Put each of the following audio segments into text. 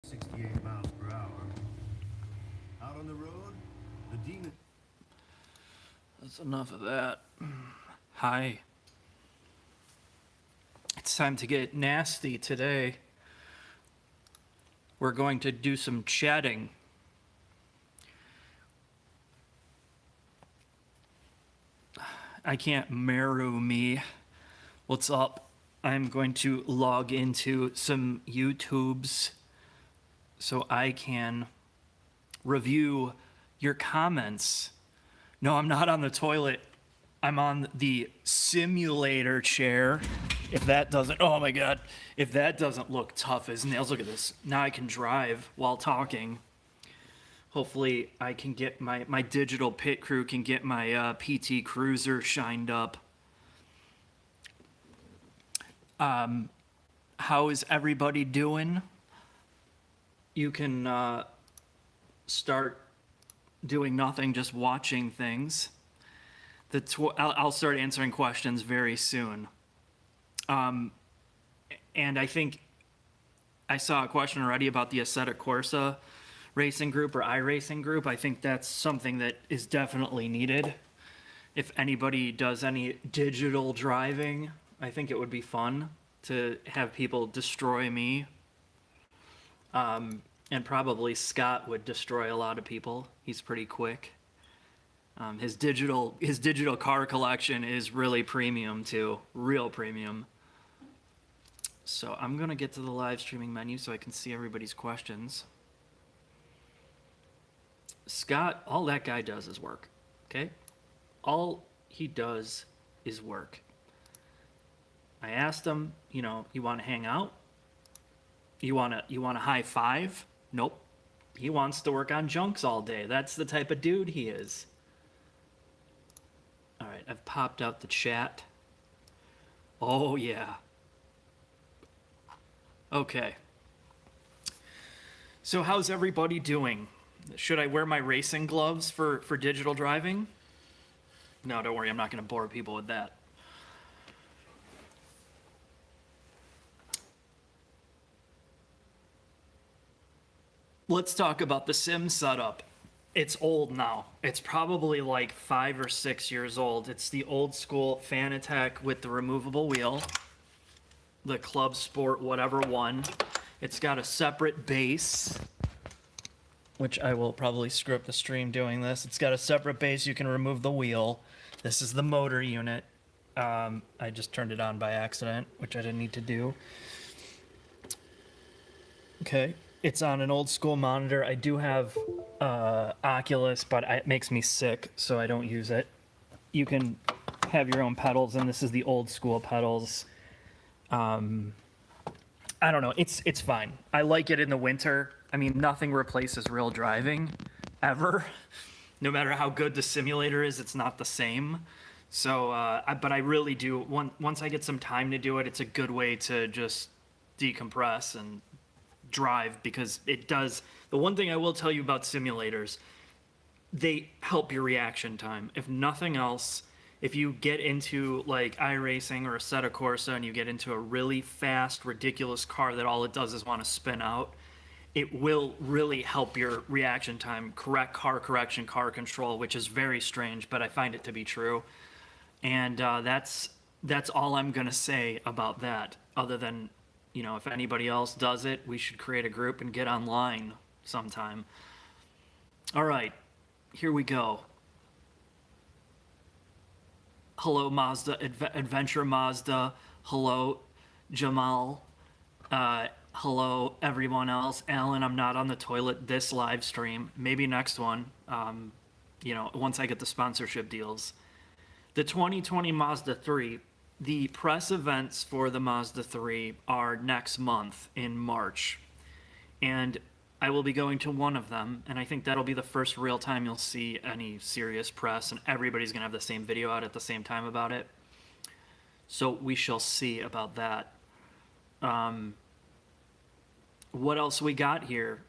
68 miles per hour. Out on the road, the demon. That's enough of that. Hi. It's time to get nasty today. We're going to do some chatting. I can't marry me. What's up? I'm going to log into some YouTubes so I can review your comments. No, I'm not on the toilet. I'm on the simulator chair. If that doesn't, oh my God, if that doesn't look tough as nails, look at this. Now I can drive while talking. Hopefully I can get my digital pit crew can get my PT Cruiser shined up. How is everybody doing? You can start doing nothing, just watching things. I'll start answering questions very soon. And I think I saw a question already about the Assetto Corsa racing group or iRacing group. I think that's something that is definitely needed. If anybody does any digital driving, I think it would be fun to have people destroy me. And probably Scott would destroy a lot of people. He's pretty quick. His digital car collection is really premium too, real premium. So I'm gonna get to the live streaming menu so I can see everybody's questions. Scott, all that guy does is work, okay? All he does is work. I asked him, you want to hang out? You want to high five? Nope. He wants to work on junks all day. That's the type of dude he is. All right, I've popped out the chat. Oh, yeah. Okay. So how's everybody doing? Should I wear my racing gloves for digital driving? No, don't worry. I'm not going to bore people with that. Let's talk about the sim setup. It's old now. It's probably like 5 or 6 years old. It's the old school Fanatec with the removable wheel, the Club Sport whatever one. It's got a separate base, which I will probably screw up the stream doing this. It's got a separate base. You can remove the wheel. This is the motor unit. I just turned it on by accident, which I didn't need to do. Okay. It's on an old school monitor. I do have Oculus, but it makes me sick, so I don't use it. You can have your own pedals, and this is the old school pedals. I don't know. It's fine. I like it in the winter. I mean, nothing replaces real driving, ever. No matter how good the simulator is, it's not the same. So, but I really do. Once I get some time to do it, it's a good way to just decompress and drive, because it does. The one thing I will tell you about simulators, they help your reaction time. If nothing else, if you get into like iRacing or Assetto Corsa and you get into a really fast, ridiculous car that all it does is want to spin out, it will really help your reaction time, correct car correction, car control, which is very strange, but I find it to be true. And that's all I'm gonna say about that, other than, if anybody else does it, we should create a group and get online sometime. All right, here we go. Hello, Mazda, Adventure Mazda. Hello, Jamal. Hello, everyone else. Alan, I'm not on the toilet this live stream. Maybe next one, once I get the sponsorship deals. The 2020 Mazda 3. The press events for the Mazda 3 are next month in March, and I will be going to one of them, and I think that'll be the first real time you'll see any serious press, and everybody's going to have the same video out at the same time about it. So we shall see about that. What else we got here?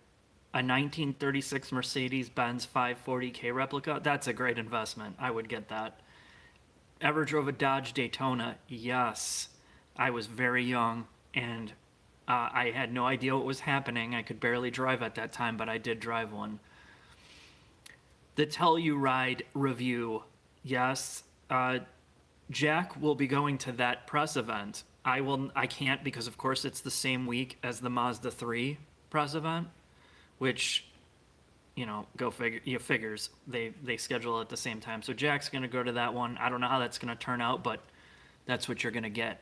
A 1936 Mercedes-Benz 540K replica. That's a great investment. I would get that. Ever drove a Dodge Daytona? Yes. I was very young, and I had no idea what was happening. I could barely drive at that time, but I did drive one. The Telluride review. Yes, Jack will be going to that press event. I can't because of course it's the same week as the Mazda 3 press event, which, you know, go figure. You figures they schedule it at the same time. So Jack's gonna go to that one. I don't know how that's gonna turn out, but that's what you're gonna get.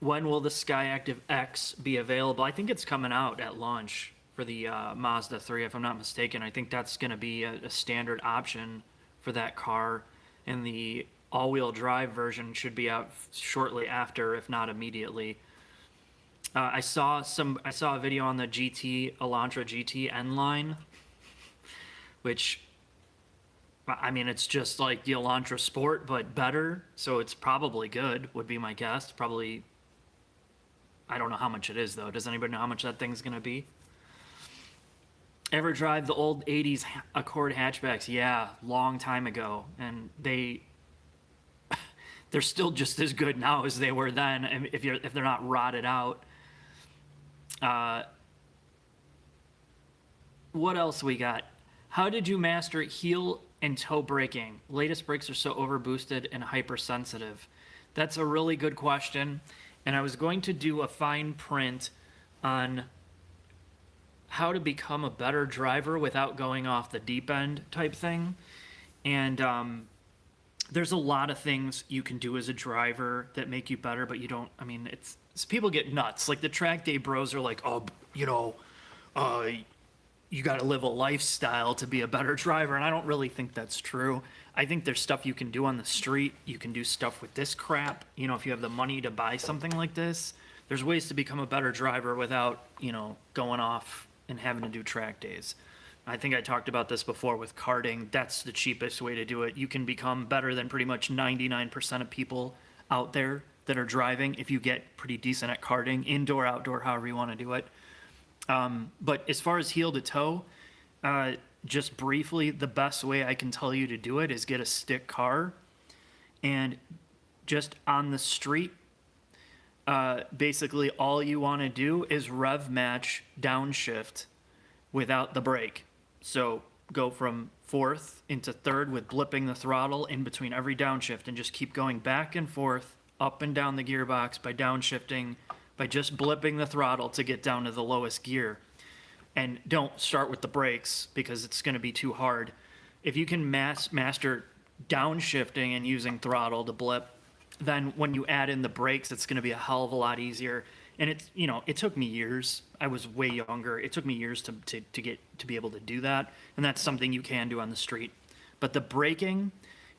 When will the Skyactiv X be available? I think it's coming out at launch for the Mazda 3, if I'm not mistaken. I think that's going to be a standard option for that car, and the all-wheel drive version should be out shortly after, if not immediately. I saw a video on the Elantra GT N line, which, I mean, it's just like the Elantra Sport, but better. So it's probably good, would be my guess. Probably, I don't know how much it is, though. Does anybody know how much that thing's going to be? Ever drive the old 80s Accord hatchbacks? Yeah, long time ago. And they're still just as good now as they were then, if they're not rotted out. What else we got? How did you master heel and toe braking? Latest brakes are so overboosted and hypersensitive. That's a really good question. And I was going to do a fine print on how to become a better driver without going off the deep end type thing. And there's a lot of things you can do as a driver that make you better, but you don't, I mean, it's people get nuts. Like the track day bros are like, oh, you know, you got to live a lifestyle to be a better driver. And I don't really think that's true. I think there's stuff you can do on the street. You can do stuff with this crap. You know, if you have the money to buy something like this, there's ways to become a better driver without, you know, going off and having to do track days. I think I talked about this before with karting. That's the cheapest way to do it. You can become better than pretty much 99% of people out there that are driving if you get pretty decent at karting, indoor, outdoor, however you want to do it. But as far as heel to toe, just briefly, the best way I can tell you to do it is get a stick car and just on the street, basically all you want to do is rev match downshift without the brake. So go from fourth into third with blipping the throttle in between every downshift and just keep going back and forth, up and down the gearbox by downshifting, by just blipping the throttle to get down to the lowest gear. And don't start with the brakes because it's going to be too hard. If you can master downshifting and using throttle to blip, then when you add in the brakes, it's going to be a hell of a lot easier. And it's, you know, it took me years. I was way younger. It took me years to be able to do that. And that's something you can do on the street. But the braking,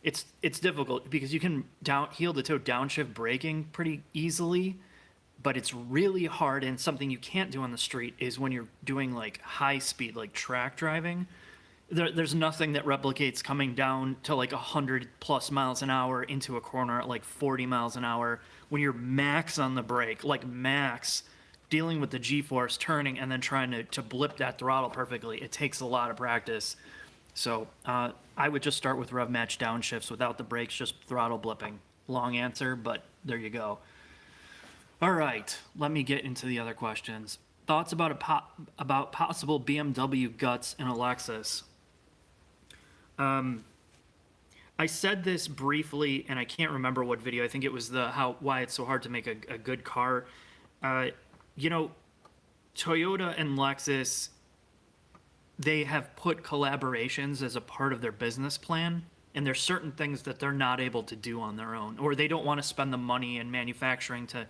it's difficult because you can heel to toe downshift braking pretty easily, but it's really hard. And something you can't do on the street is when you're doing like high speed, like track driving. There's nothing that replicates coming down to like 100+ miles an hour into a corner at like 40 miles an hour when you're max on the brake, like max, dealing with the G-force, turning, and then trying to blip that throttle perfectly. It takes a lot of practice. So I would just start with rev match downshifts without the brakes, just throttle blipping. Long answer, but there you go. All right, let me get into the other questions. Thoughts about possible BMW guts in a Lexus? I said this briefly, and I can't remember what video. I think it was why it's so hard to make a good car. You know, Toyota and Lexus, they have put collaborations as a part of their business plan, and there's certain things that they're not able to do on their own, or they don't want to spend the money in manufacturing to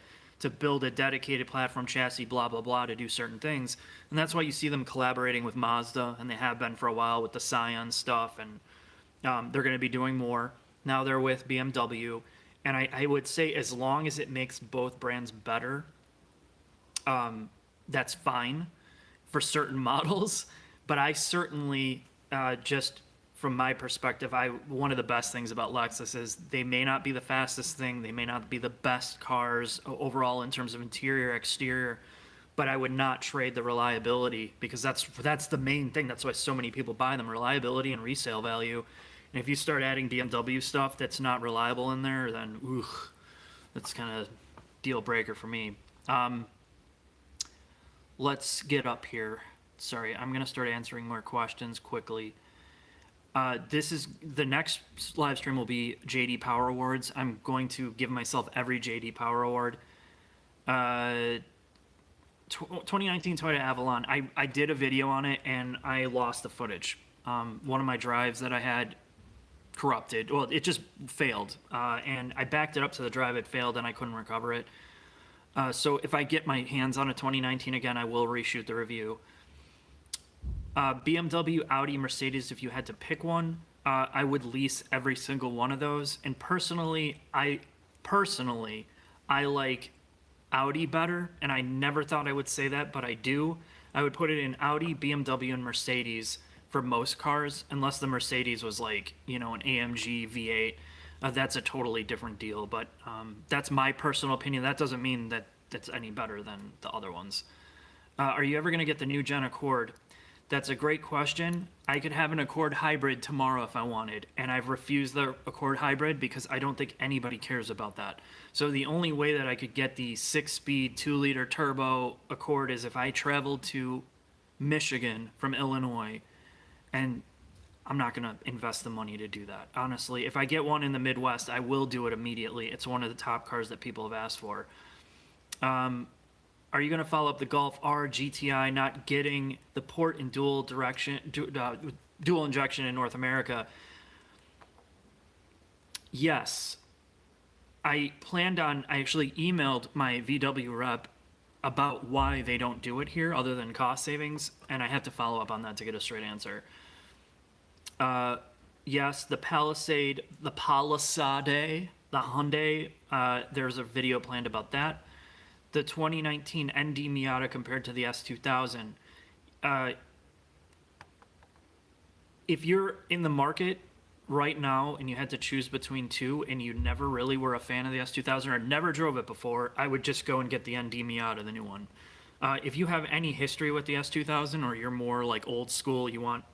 build a dedicated platform chassis, blah, blah, blah, to do certain things. And that's why you see them collaborating with Mazda, and they have been for a while with the Scion stuff, and they're going to be doing more. Now they're with BMW, and I would say as long as it makes both brands better, that's fine for certain models. But I certainly, just from my perspective, one of the best things about Lexus is they may not be the fastest thing, they may not be the best cars overall in terms of interior, exterior, but I would not trade the reliability because that's the main thing. That's why so many people buy them, reliability and resale value. And if you start adding BMW stuff that's not reliable in there, then That's kind of deal breaker for me. Let's get up here. Sorry, I'm gonna start answering more questions quickly. This is the next live stream will be JD Power Awards. I'm going to give myself every JD Power Award. 2019 Toyota Avalon. I did a video on it and I lost the footage. One of my drives that I had corrupted. Well, it just failed, and I backed it up to the drive. It failed, and I couldn't recover it. So if I get my hands on a 2019 again, I will reshoot the review. BMW, Audi, Mercedes, if you had to pick one, I would lease every single one of those. And personally, I like Audi better, and I never thought I would say that, but I do. I would put it in Audi, BMW, and Mercedes for most cars, unless the Mercedes was like, an AMG V8. That's a totally different deal, but that's my personal opinion. That doesn't mean that that's any better than the other ones. Are you ever going to get the new Gen Accord? That's a great question. I could have an Accord hybrid tomorrow if I wanted, and I've refused the Accord hybrid because I don't think anybody cares about that. So the only way that I could get the 6-speed 2-liter turbo Accord is if I traveled to Michigan from Illinois, and I'm not going to invest the money to do that. Honestly, if I get one in the Midwest, I will do it immediately. It's one of the top cars that people have asked for. Are you going to follow up the Golf R GTI not getting the port and dual injection in North America? Yes. I actually emailed my VW rep about why they don't do it here other than cost savings, and I have to follow up on that to get a straight answer. Yes, the Palisade, the Hyundai, there's a video planned about that. The 2019 ND Miata compared to the S2000. If you're in the market right now and you had to choose between two and you never really were a fan of the S2000 or never drove it before, I would just go and get the ND Miata, the new one. If you have any history with the S2000 or you're more like old school, you want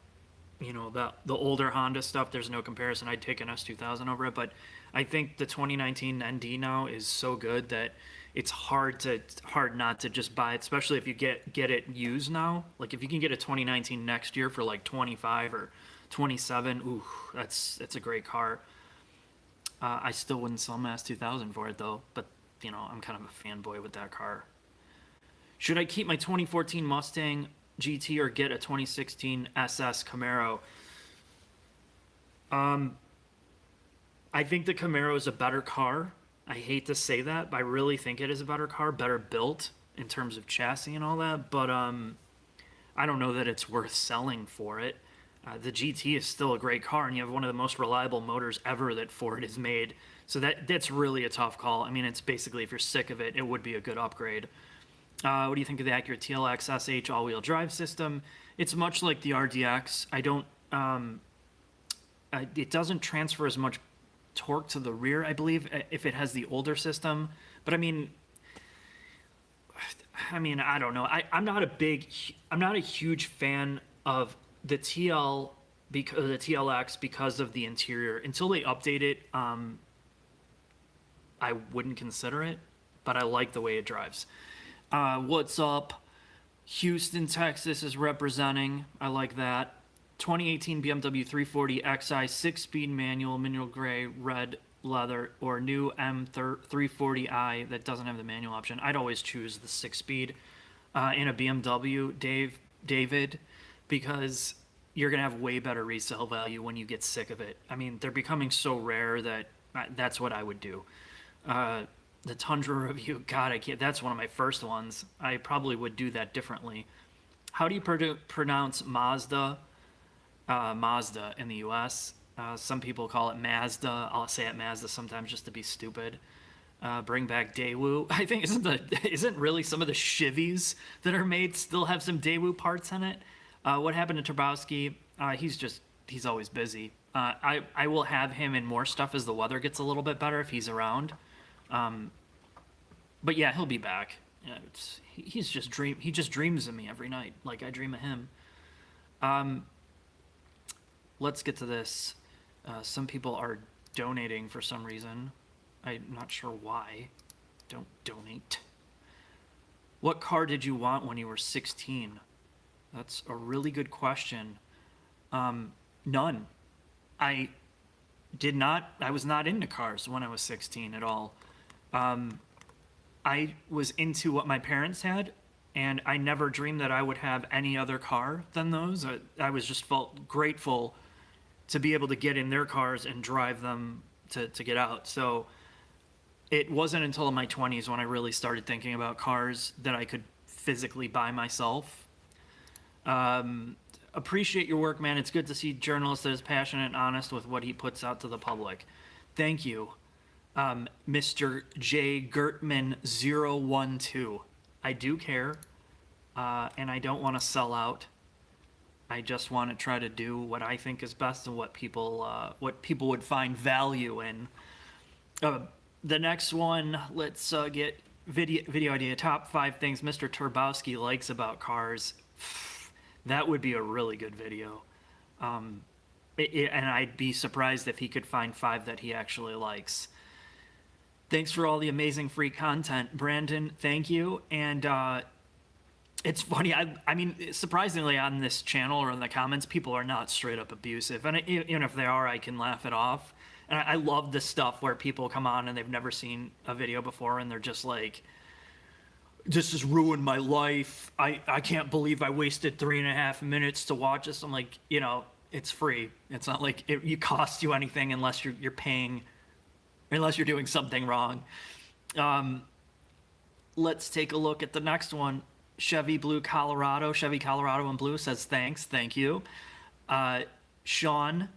the older Honda stuff, there's no comparison. I'd take an S2000 over it, but I think the 2019 ND now is so good that it's hard not to just buy it, especially if you get it used now. Like if you can get a 2019 next year for like 25 or 27, ooh, that's a great car. I still wouldn't sell my S2000 for it though, but I'm kind of a fanboy with that car. Should I keep my 2014 Mustang GT or get a 2016 SS Camaro? I think the Camaro is a better car. I hate to say that, but I really think it is a better car, better built in terms of chassis and all that. But I don't know that it's worth selling for it. The GT is still a great car, and you have one of the most reliable motors ever that Ford has made. So that's really a tough call. I mean, it's basically, if you're sick of it, it would be a good upgrade. What do you think of the Acura TLX SH all-wheel drive system? It's much like the RDX. It doesn't transfer as much torque to the rear, I believe, if it has the older system. But I mean, I don't know. I'm not a huge fan of the TLX because of the interior. Until they update it, I wouldn't consider it, but I like the way it drives. What's up? Houston, Texas is representing. I like that. 2018 BMW 340 Xi 6-speed manual, mineral gray, red leather, or new M340i that doesn't have the manual option. I'd always choose the 6-speed in a BMW, David, because you're going to have way better resale value when you get sick of it. I mean, they're becoming so rare that that's what I would do. The Tundra review, God, I can't. That's one of my first ones. I probably would do that differently. How do you pronounce Mazda? Mazda in the U.S. Some people call it Mazda. I'll say it Mazda sometimes just to be stupid. Bring back Daewoo. I think isn't really some of the Chevys that are made still have some Daewoo parts in it. What happened to Turbowski? He's always busy. I will have him in more stuff as the weather gets a little bit better if he's around. But yeah, he'll be back. He just dreams of me every night, like I dream of him. Let's get to this. Some people are donating for some reason. I'm not sure why. Don't donate. What car did you want when you were 16? That's a really good question. None. I I was not into cars when I was 16 at all. I was into what my parents had, and I never dreamed that I would have any other car than those. I was just felt grateful to be able to get in their cars and drive them to get out. So it wasn't until my 20s when I really started thinking about cars that I could physically buy myself. Appreciate your work, man. It's good to see a journalist that is passionate and honest with what he puts out to the public. Thank you, Mr. J. Gertman 012. I do care, and I don't want to sell out. I just want to try to do what I think is best and what people would find value in. The next one, let's get video idea. Top 5 things Mr. Turbowski likes about cars. That would be a really good video. And I'd be surprised if he could find 5 that he actually likes. Thanks for all the amazing free content, Brandon. Thank you. And it's funny. I mean, surprisingly, on this channel or in the comments, people are not straight up abusive. And even if they are, I can laugh it off. And I love this stuff where people come on and they've never seen a video before and they're just like, this has ruined my life. I can't believe I wasted 3.5 minutes to watch this. I'm like, it's free. It's not like it costs you anything unless you're paying, unless you're doing something wrong. Let's take a look at the next one. Chevy Colorado in blue says thanks. Thank you. Sean,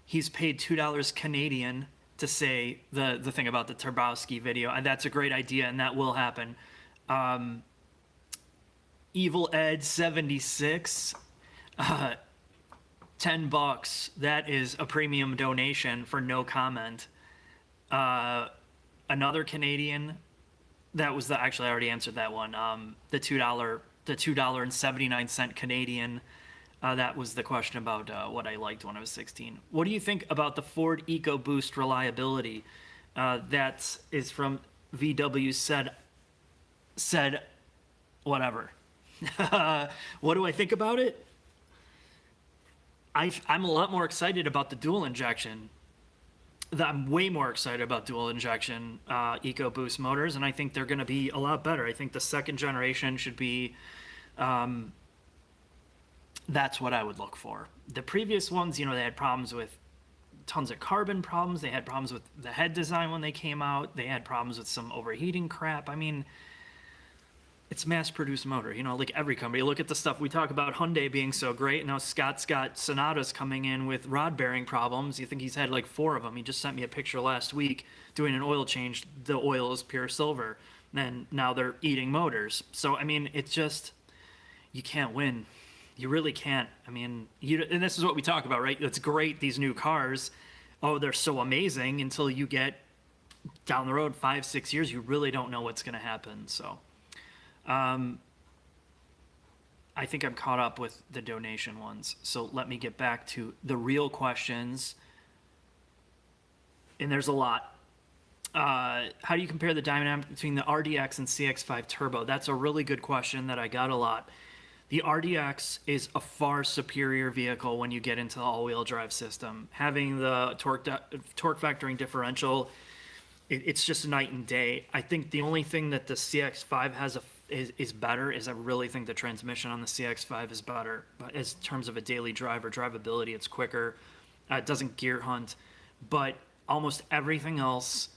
he's paid $2 Canadian to say the thing about the Turbowski video, and that's a great idea, and that will happen. Evil Ed 76, $10. That is a premium donation for no comment. Another Canadian, that was actually I already answered that one. The $2.79 Canadian. That was the question about what I liked when I was 16. What do you think about the Ford EcoBoost reliability? That is from VW said whatever. What do I think about it? I'm a lot more excited about the dual injection. I'm way more excited about dual injection EcoBoost motors, and I think they're going to be a lot better. I think the second generation should be, that's what I would look for. The previous ones, they had problems with tons of carbon problems. They had problems with the head design when they came out. They had problems with some overheating crap. I mean, it's mass-produced motor, like every company. Look at the stuff we talk about Hyundai being so great. Now Scott's got Sonatas coming in with rod bearing problems. You think he's had like 4 of them. He just sent me a picture last week doing an oil change. The oil is pure silver. And now they're eating motors. So, I mean, it's just, you can't win. You really can't. I mean, and this is what we talk about, right? It's great, these new cars. Oh, they're so amazing until you get down the road 5-6 years. You really don't know what's going to happen. So, I think I'm caught up with the donation ones. So let me get back to the real questions. And there's a lot. How do you compare the dynamic between the RDX and CX-5 Turbo? That's a really good question that I got a lot. The RDX is a far superior vehicle when you get into the all-wheel drive system. Having the torque factoring differential, it's just night and day. I think the only thing that the CX-5 has is better is I really think the transmission on the CX-5 is better. But as terms of a daily drive or drivability, it's quicker. It doesn't gear hunt. But almost everything else,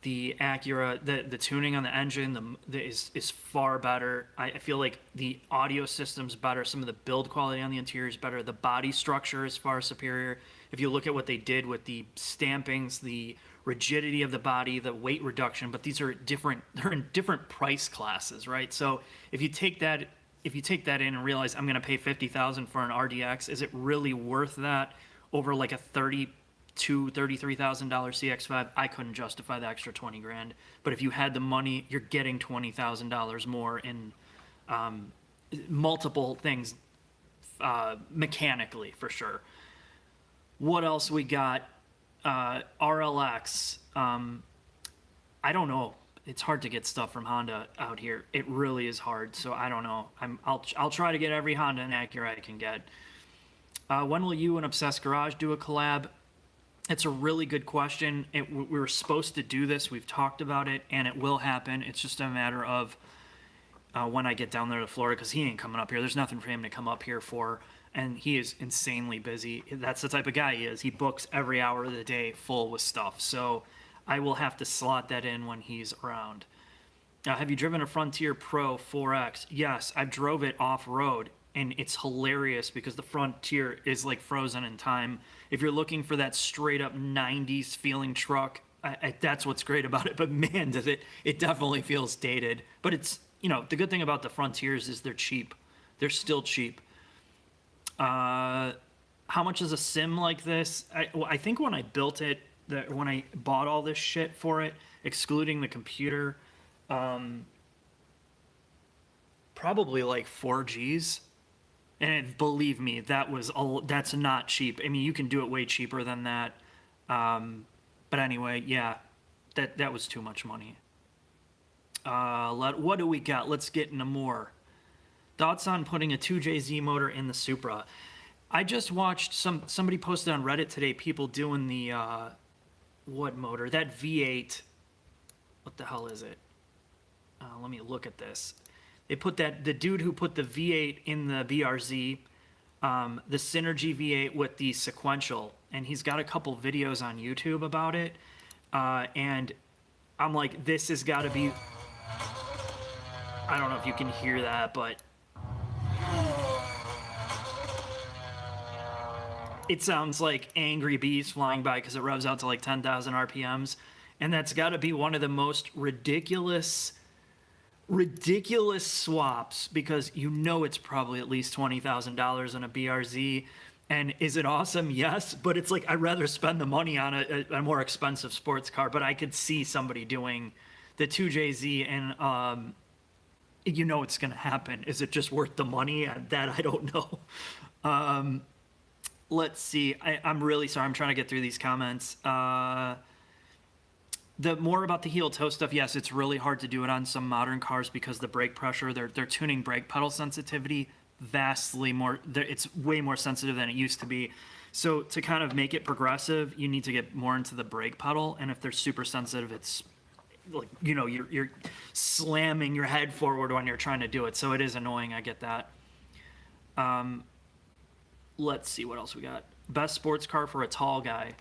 the Acura, the tuning on the engine is far better. I feel like the audio system's better. Some of the build quality on the interior is better. The body structure is far superior. If you look at what they did with the stampings, the rigidity of the body, the weight reduction, but these are different. They're in different price classes, right? So if you take that in and realize I'm going to pay $50,000 for an RDX, is it really worth that over like a $33,000 CX-5? I couldn't justify the extra 20 grand. But if you had the money, you're getting $20,000 more in multiple things mechanically for sure. What else we got? RLX. I don't know. It's hard to get stuff from Honda out here. It really is hard. So I don't know. I'll try to get every Honda and Acura I can get. When will you and Obsessed Garage do a collab? It's a really good question. We were supposed to do this. We've talked about it, and it will happen. It's just a matter of when I get down there to Florida, because he ain't coming up here. There's nothing for him to come up here for, and he is insanely busy. That's the type of guy he is. He books every hour of the day full with stuff. So I will have to slot that in when he's around. Have you driven a Frontier Pro 4X? Yes, I've drove it off-road, and it's hilarious because the Frontier is like frozen in time. If you're looking for that straight-up 90s feeling truck, that's what's great about it. But man, does it definitely feels dated. But it's, the good thing about the Frontiers is they're cheap. They're still cheap. How much is a sim like this? I think when I built it, when I bought all this shit for it, excluding the computer, probably like 4Gs. And believe me, that's not cheap. I mean, you can do it way cheaper than that. But anyway, yeah, that was too much money. What do we got? Let's get into more. Thoughts on putting a 2JZ motor in the Supra? I just watched somebody posted on Reddit today, people doing the what motor? That V8. What the hell is it? Let me look at this. They put the dude who put the V8 in the BRZ, the Synergy V8 with the sequential, and he's got a couple videos on YouTube about it. And I'm like, this has got to be. I don't know if you can hear that, but it sounds like angry bees flying by because it revs out to like 10,000 RPMs. And that's got to be one of the most ridiculous swaps, because it's probably at least $20,000 on a BRZ. And is it awesome? Yes, but it's like I'd rather spend the money on a more expensive sports car. But I could see somebody doing the 2JZ, and it's going to happen. Is it just worth the money? That I don't know. Let's see. I'm really sorry. I'm trying to get through these comments. The more about the heel toe stuff, yes, it's really hard to do it on some modern cars because the brake pressure, they're tuning brake pedal sensitivity vastly more. It's way more sensitive than it used to be. So to kind of make it progressive, you need to get more into the brake pedal. And if they're super sensitive, it's like, you're slamming your head forward when you're trying to do it. So it is annoying. I get that. Let's see what else we got. Best sports car for a tall guy.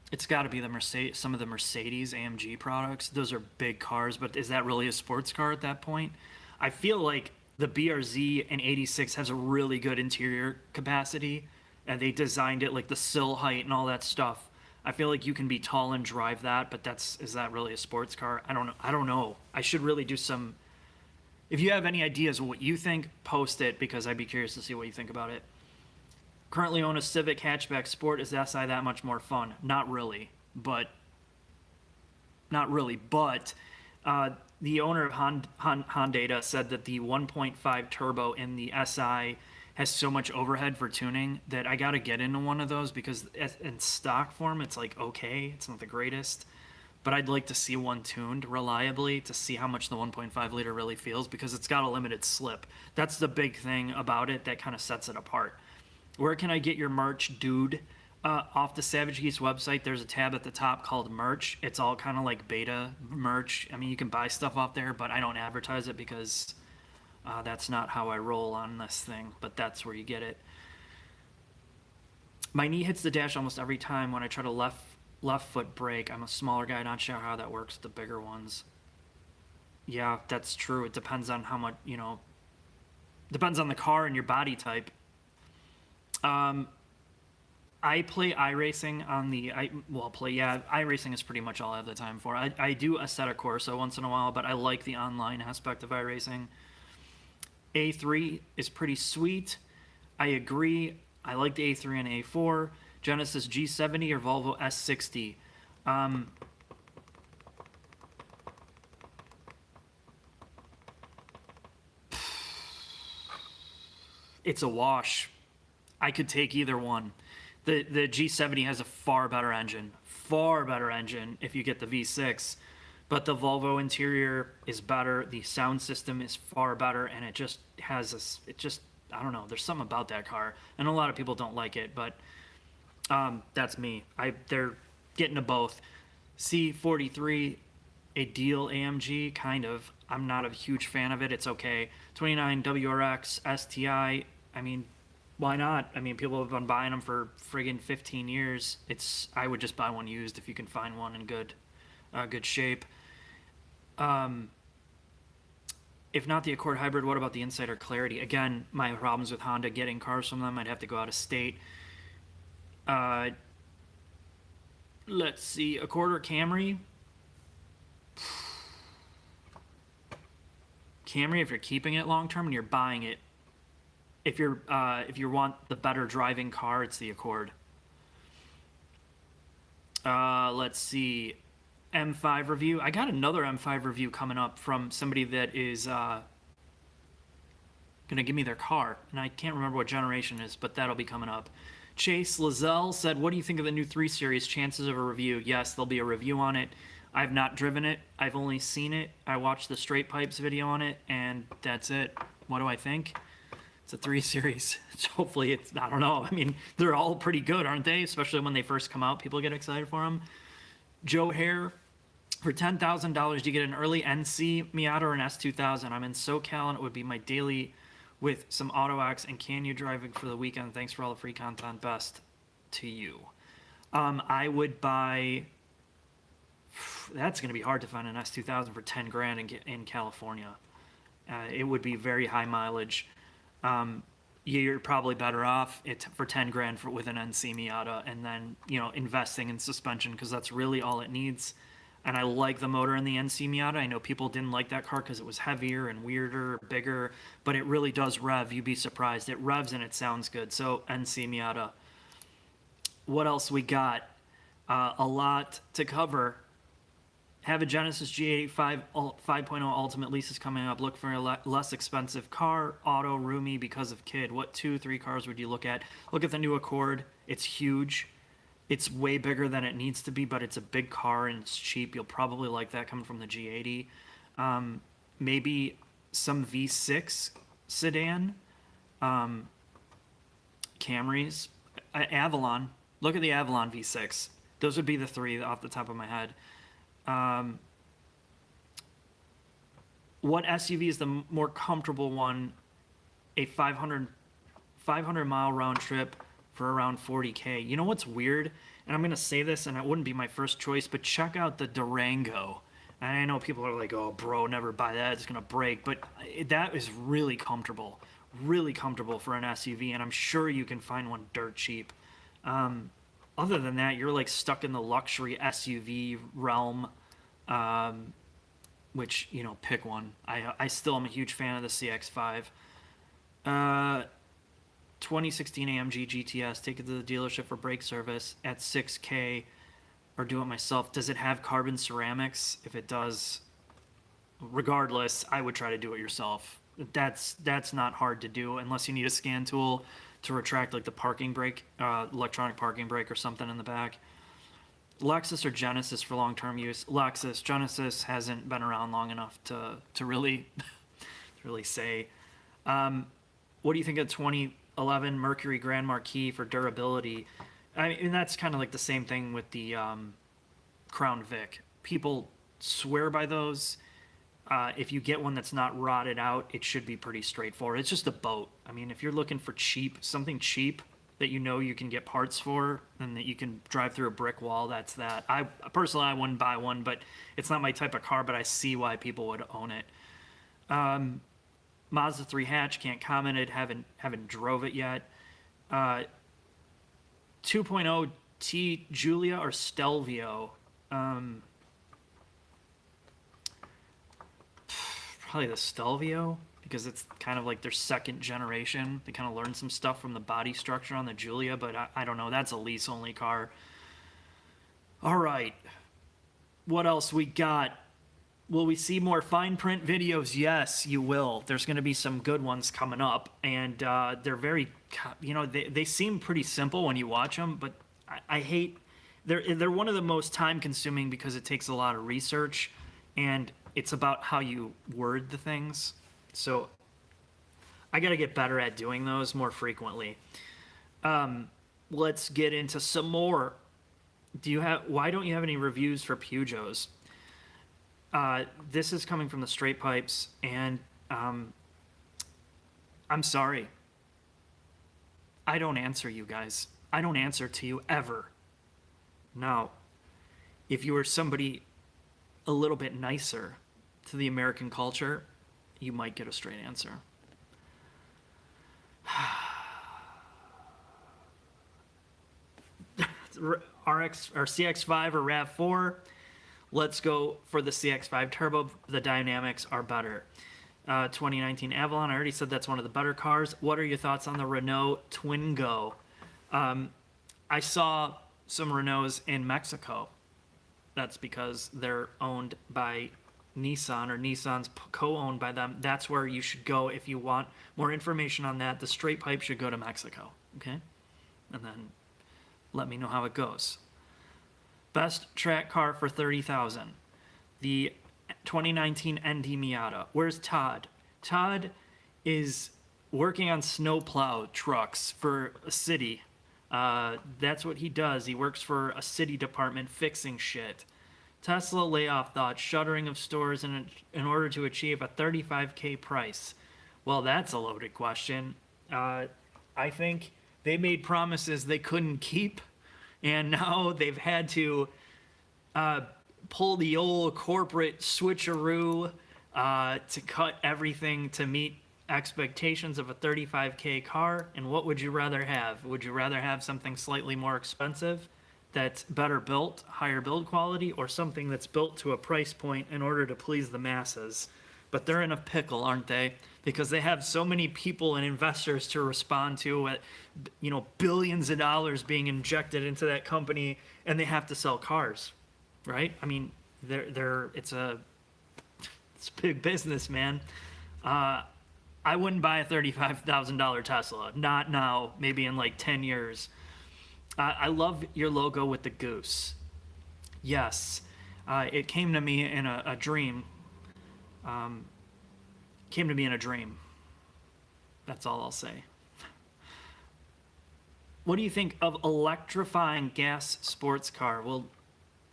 It's got to be some of the Mercedes AMG products. Those are big cars, but is that really a sports car at that point? I feel like the BRZ and 86 has a really good interior capacity, and they designed it like the sill height and all that stuff. I feel like you can be tall and drive that, but is that really a sports car? I don't know. I should really do some. If you have any ideas of what you think, post it, because I'd be curious to see what you think about it. Currently own a Civic hatchback Sport. Is the SI that much more fun? Not really, but the owner of Honda said that the 1.5 turbo in the SI has so much overhead for tuning that I got to get into one of those, because in stock form it's like okay, it's not the greatest, but I'd like to see one tuned reliably to see how much the 1.5 liter really feels, because it's got a limited slip. That's the big thing about it that kind of sets it apart. Where can I get your merch, dude? Off the Savage Geese website, there's a tab at the top called merch. It's all kind of like beta merch. I mean, you can buy stuff off there, but I don't advertise it because that's not how I roll on this thing, but that's where you get it. My knee hits the dash almost every time when I try to left foot brake. I'm a smaller guy, not sure how that works with the bigger ones. Yeah, that's true. It depends on how much, depends on the car and your body type. I play iRacing on iRacing is pretty much all I have the time for. I do Assetto Corsa once in a while, but I like the online aspect of iRacing. A3 is pretty sweet. I agree. I like the A3 and A4. Genesis G70 or Volvo S60. It's a wash. I could take either one. The G70 has a far better engine if you get the V6, but the Volvo interior is better. The sound system is far better, and it just has I don't know. There's something about that car, and a lot of people don't like it, but that's me. They're getting to both. C43, a deal AMG, kind of. I'm not a huge fan of it. It's okay. 29 WRX STI. I mean, why not? I mean, people have been buying them for friggin' 15 years. I would just buy one used if you can find one in good shape. If not the Accord Hybrid, what about the Insider Clarity? Again, my problems with Honda getting cars from them. I'd have to go out of state. Let's see, Accord or Camry? Camry, if you're keeping it long term and you're buying it. If you want the better driving car, it's the Accord. Let's see, M5 review. I got another M5 review coming up from somebody that is gonna give me their car, and I can't remember what generation it is, but that'll be coming up. Chase Lazelle said, "What do you think of the new 3 Series? Chances of a review?" Yes, there'll be a review on it. I've not driven it. I've only seen it. I watched the Straight Pipes video on it, and that's it. What do I think? It's a 3 Series. Hopefully it's, I don't know. I mean, they're all pretty good, aren't they? Especially when they first come out, people get excited for them. Joe Hare, for $10,000, do you get an early NC Miata or an S2000? I'm in SoCal, and it would be my daily with some AutoX and Can You driving for the weekend. Thanks for all the free content. Best to you. I would buy, that's going to be hard to find an S2000 for 10 grand in California. It would be very high mileage. You're probably better off for 10 grand with an NC Miata, and then, investing in suspension, because that's really all it needs. And I like the motor in the NC Miata. I know people didn't like that car because it was heavier and weirder, bigger, but it really does rev. You'd be surprised. It revs and it sounds good. So NC Miata. What else we got? A lot to cover. Have a Genesis G85 5.0 Ultimate lease is coming up. Look for a less expensive car, auto, roomy, because of kid. What 2-3 cars would you look at? Look at the new Accord. It's huge. It's way bigger than it needs to be, but it's a big car and it's cheap. You'll probably like that coming from the G80. Maybe some V6 sedan. Camrys. Avalon. Look at the Avalon V6. Those would be the 3 off the top of my head. What SUV is the more comfortable one? A 500 mile round trip for around 40K. You know what's weird? And I'm going to say this, and it wouldn't be my first choice, but check out the Durango. And I know people are like, oh, bro, never buy that. It's going to break. But that is really comfortable for an SUV, and I'm sure you can find one dirt cheap. Other than that, you're like stuck in the luxury SUV realm, which, pick one. I still am a huge fan of the CX-5. 2016 AMG GTS, take it to the dealership for brake service at 6K, or do it myself. Does it have carbon ceramics? If it does, regardless, I would try to do it yourself. That's not hard to do unless you need a scan tool to retract like the parking brake, electronic parking brake or something in the back. Lexus or Genesis for long-term use? Lexus. Genesis hasn't been around long enough to really say. What do you think of 2011 Mercury Grand Marquis for durability? I mean, that's kind of like the same thing with the Crown Vic. People swear by those. If you get one that's not rotted out, it should be pretty straightforward. It's just a boat. I mean, if you're looking for something cheap that you can get parts for and that you can drive through a brick wall, that's that. I wouldn't buy one, but it's not my type of car, but I see why people would own it. Mazda 3 hatch, can't comment it, haven't drove it yet. 2.0 T Giulia or Stelvio? Probably the Stelvio, because it's kind of like their second generation. They kind of learned some stuff from the body structure on the Giulia, but I don't know. That's a lease-only car. All right. What else we got? Will we see more fine print videos? Yes, you will. There's going to be some good ones coming up, and they're very, they seem pretty simple when you watch them, but I hate. They're one of the most time consuming because it takes a lot of research, and it's about how you word the things. So I got to get better at doing those more frequently. Let's get into some more. Why don't you have any reviews for Peugeots? This is coming from the Straight Pipes, and I'm sorry. I don't answer you guys. I don't answer to you ever. Now, if you were somebody a little bit nicer to the American culture, you might get a straight answer. RX or CX5 or RAV4. Let's go for the CX5 Turbo. The dynamics are better. 2019 Avalon. I already said that's one of the better cars. What are your thoughts on the Renault Twingo? I saw some Renaults in Mexico. That's because they're owned by Nissan, or Nissan's co-owned by them. That's where you should go if you want more information on that. The Straight Pipe should go to Mexico, okay? And then let me know how it goes. Best track car for $30,000. The 2019 ND Miata. Where's Todd? Todd is working on snowplow trucks for a city. That's what he does. He works for a city department fixing shit. Tesla layoff thoughts, shuttering of stores in order to achieve a $35K price. Well, that's a loaded question. I think they made promises they couldn't keep, and now they've had to pull the old corporate switcheroo to cut everything to meet expectations of a $35K car. And what would you rather have? Would you rather have something slightly more expensive that's better built, higher build quality, or something that's built to a price point in order to please the masses? But they're in a pickle, aren't they? Because they have so many people and investors to respond to, billions of dollars being injected into that company, and they have to sell cars, right? I mean, it's big business, man. I wouldn't buy a $35,000 Tesla. Not now, maybe in like 10 years. I love your logo with the goose. Yes, it came to me in a dream. Came to me in a dream. That's all I'll say. What do you think of electrifying gas sports car? What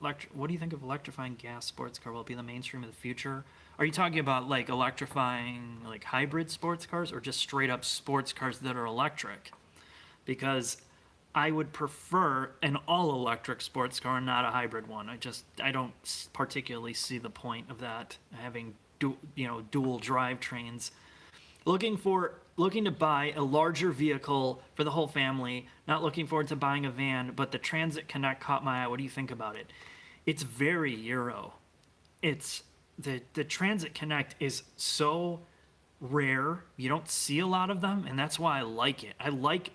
do you think of electrifying gas sports car? Will it be the mainstream of the future? Are you talking about like electrifying like hybrid sports cars, or just straight up sports cars that are electric? Because I would prefer an all-electric sports car, not a hybrid one. I don't particularly see the point of that, having dual drivetrains. Looking to buy a larger vehicle for the whole family. Not looking forward to buying a van, but the Transit Connect caught my eye. What do you think about it? It's very Euro. It's the Transit Connect is so rare. You don't see a lot of them, and that's why I like it. I like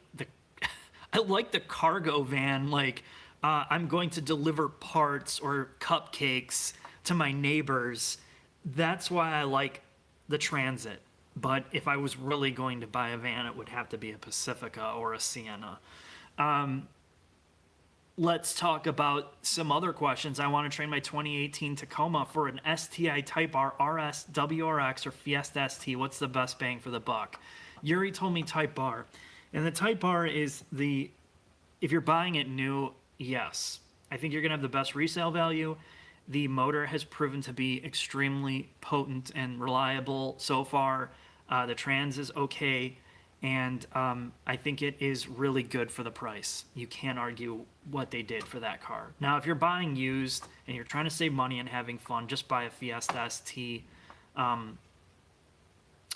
the cargo van. Like, I'm going to deliver parts or cupcakes to my neighbors. That's why I like the Transit. But if I was really going to buy a van, it would have to be a Pacifica or a Sienna. Let's talk about some other questions. I want to trade my 2018 Tacoma for an STI Type R, RS, WRX, or Fiesta ST. What's the best bang for the buck? Yuri told me Type R. And the Type R is if you're buying it new, yes. I think you're going to have the best resale value. The motor has proven to be extremely potent and reliable so far. The trans is okay. And I think it is really good for the price. You can't argue what they did for that car. Now, if you're buying used and you're trying to save money and having fun, just buy a Fiesta ST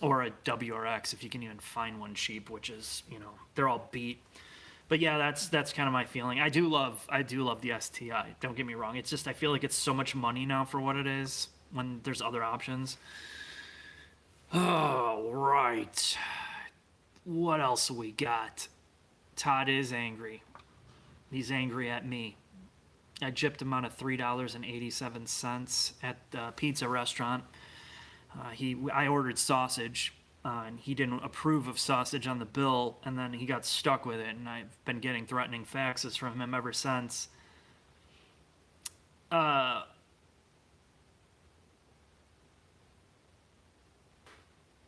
or a WRX if you can even find one cheap, which is, they're all beat. But yeah, that's kind of my feeling. I do love the STI. Don't get me wrong. It's just I feel like it's so much money now for what it is when there's other options. Oh, right. What else we got? Todd is angry. He's angry at me. I gypped him out of $3.87 at the pizza restaurant. I ordered sausage, and he didn't approve of sausage on the bill, and then he got stuck with it, and I've been getting threatening faxes from him ever since.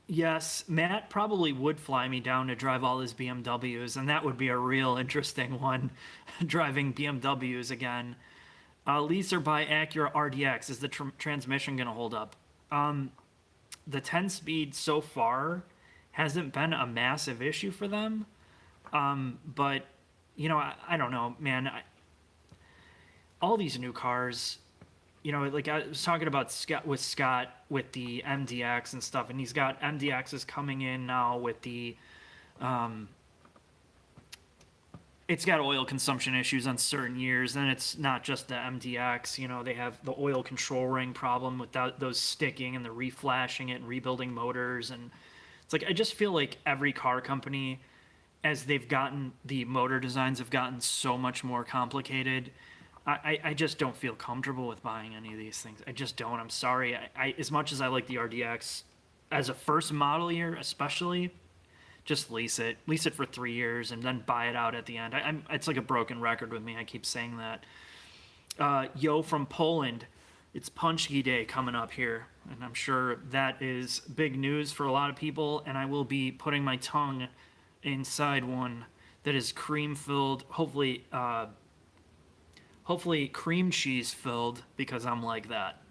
Yes, Matt probably would fly me down to drive all his BMWs, and that would be a real interesting one, driving BMWs again. Lease or buy Acura RDX. Is the transmission going to hold up? The 10-speed so far hasn't been a massive issue for them. But, I don't know, man. All these new cars, like I was talking about Scott with the MDX and stuff, and he's got MDXs coming in now with the, it's got oil consumption issues on certain years, and it's not just the MDX. They have the oil control ring problem with those sticking and the reflashing it and rebuilding motors, and it's like I just feel like every car company, as the motor designs have gotten so much more complicated. I just don't feel comfortable with buying any of these things. I just don't. I'm sorry. I as much as I like the RDX, as a first model year especially, just lease it. Lease it for 3 years and then buy it out at the end. It's like a broken record with me. I keep saying that. Yo from Poland, it's Punchki Day coming up here, and I'm sure that is big news for a lot of people, and I will be putting my tongue inside one that is cream-filled, hopefully cream cheese filled, because I'm like that.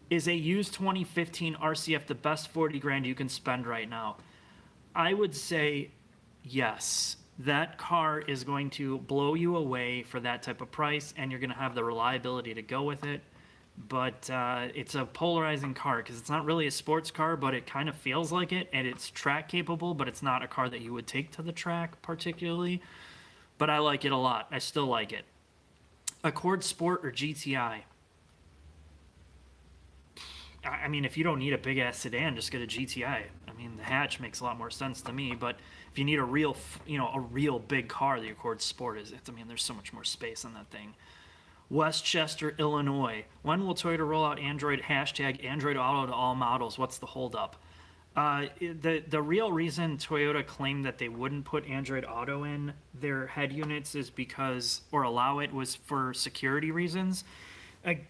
Is a used 2015 RCF the best 40 grand you can spend right now? I would say yes. That car is going to blow you away for that type of price, and you're going to have the reliability to go with it. But it's a polarizing car because it's not really a sports car, but it kind of feels like it, and it's track capable, but it's not a car that you would take to the track particularly. But I like it a lot. I still like it. Accord Sport or GTI? I mean, if you don't need a big ass sedan, just get a GTI. I mean, the hatch makes a lot more sense to me. But if you need a real big car, the Accord Sport is. I mean, there's so much more space on that thing. Westchester, Illinois. When will Toyota roll out Android #Android Auto to all models? What's the holdup? The real reason Toyota claimed that they wouldn't put Android Auto in their head units is because, or allow it, was for security reasons.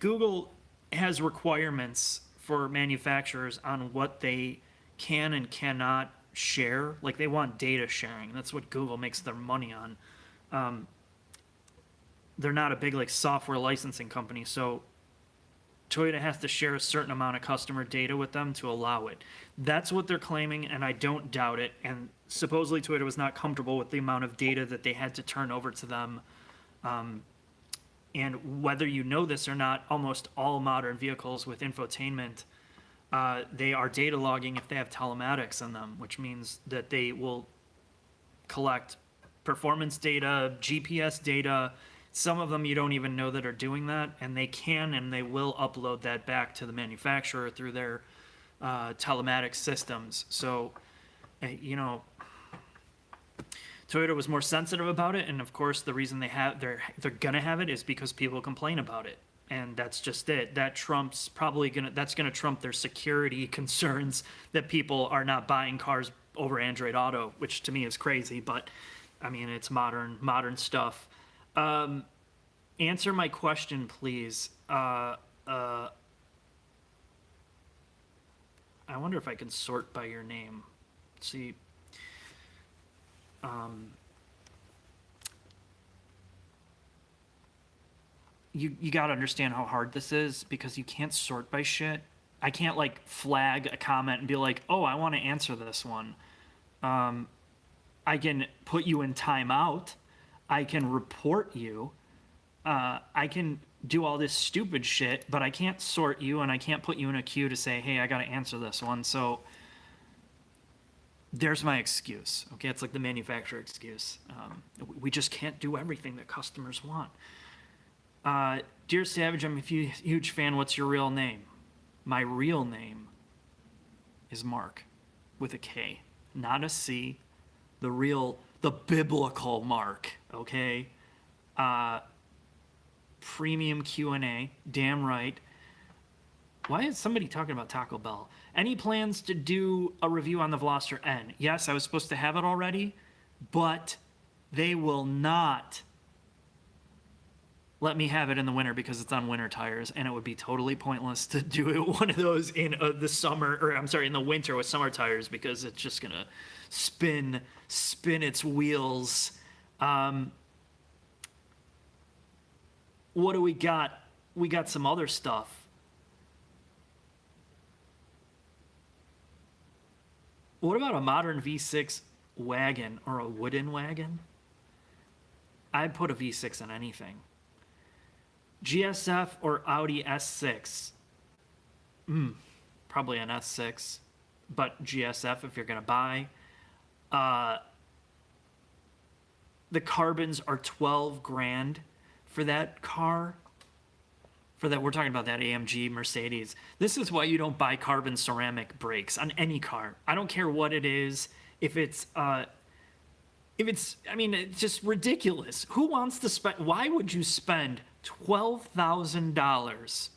Google has requirements for manufacturers on what they can and cannot share. Like, they want data sharing. That's what Google makes their money on. They're not a big software licensing company, so Toyota has to share a certain amount of customer data with them to allow it. That's what they're claiming, and I don't doubt it. And supposedly Toyota was not comfortable with the amount of data that they had to turn over to them. And whether you know this or not, almost all modern vehicles with infotainment, they are data logging if they have telematics in them, which means that they will collect performance data, GPS data. Some of them you don't even know that are doing that, and they can and they will upload that back to the manufacturer through their telematics systems. So, Toyota was more sensitive about it, and of course the reason they're gonna have it is because people complain about it, and that's just it. That's gonna trump their security concerns that people are not buying cars over Android Auto, which to me is crazy, but I mean, it's modern stuff. Answer my question, please. I wonder if I can sort by your name. Let's see. You gotta understand how hard this is, because you can't sort by shit. I can't flag a comment and be like, oh, I want to answer this one. I can put you in timeout. I can report you. I can do all this stupid shit, but I can't sort you, and I can't put you in a queue to say, hey, I got to answer this one. So there's my excuse. Okay, it's like the manufacturer excuse. We just can't do everything that customers want. Dear Savage, I'm a huge fan. What's your real name? My real name is Mark, with a K, not a C. The biblical Mark, okay? premium Q&A. Damn right. Why is somebody talking about Taco Bell? Any plans to do a review on the Veloster N? Yes, I was supposed to have it already, but they will not let me have it in the winter because it's on winter tires, and it would be totally pointless to do one of those in the summer, or I'm sorry, in the winter with summer tires, because it's just gonna spin its wheels. What do we got? We got some other stuff. What about a modern V6 wagon or a wooden wagon? I'd put a V6 in anything. GSF or Audi S6? Probably an S6, but GSF if you're gonna buy. The carbons are 12 grand for that car. For that, we're talking about that AMG Mercedes. This is why you don't buy carbon ceramic brakes on any car. I don't care what it is. If it's, I mean, it's just ridiculous. Who wants to spend? Why would you spend $12,000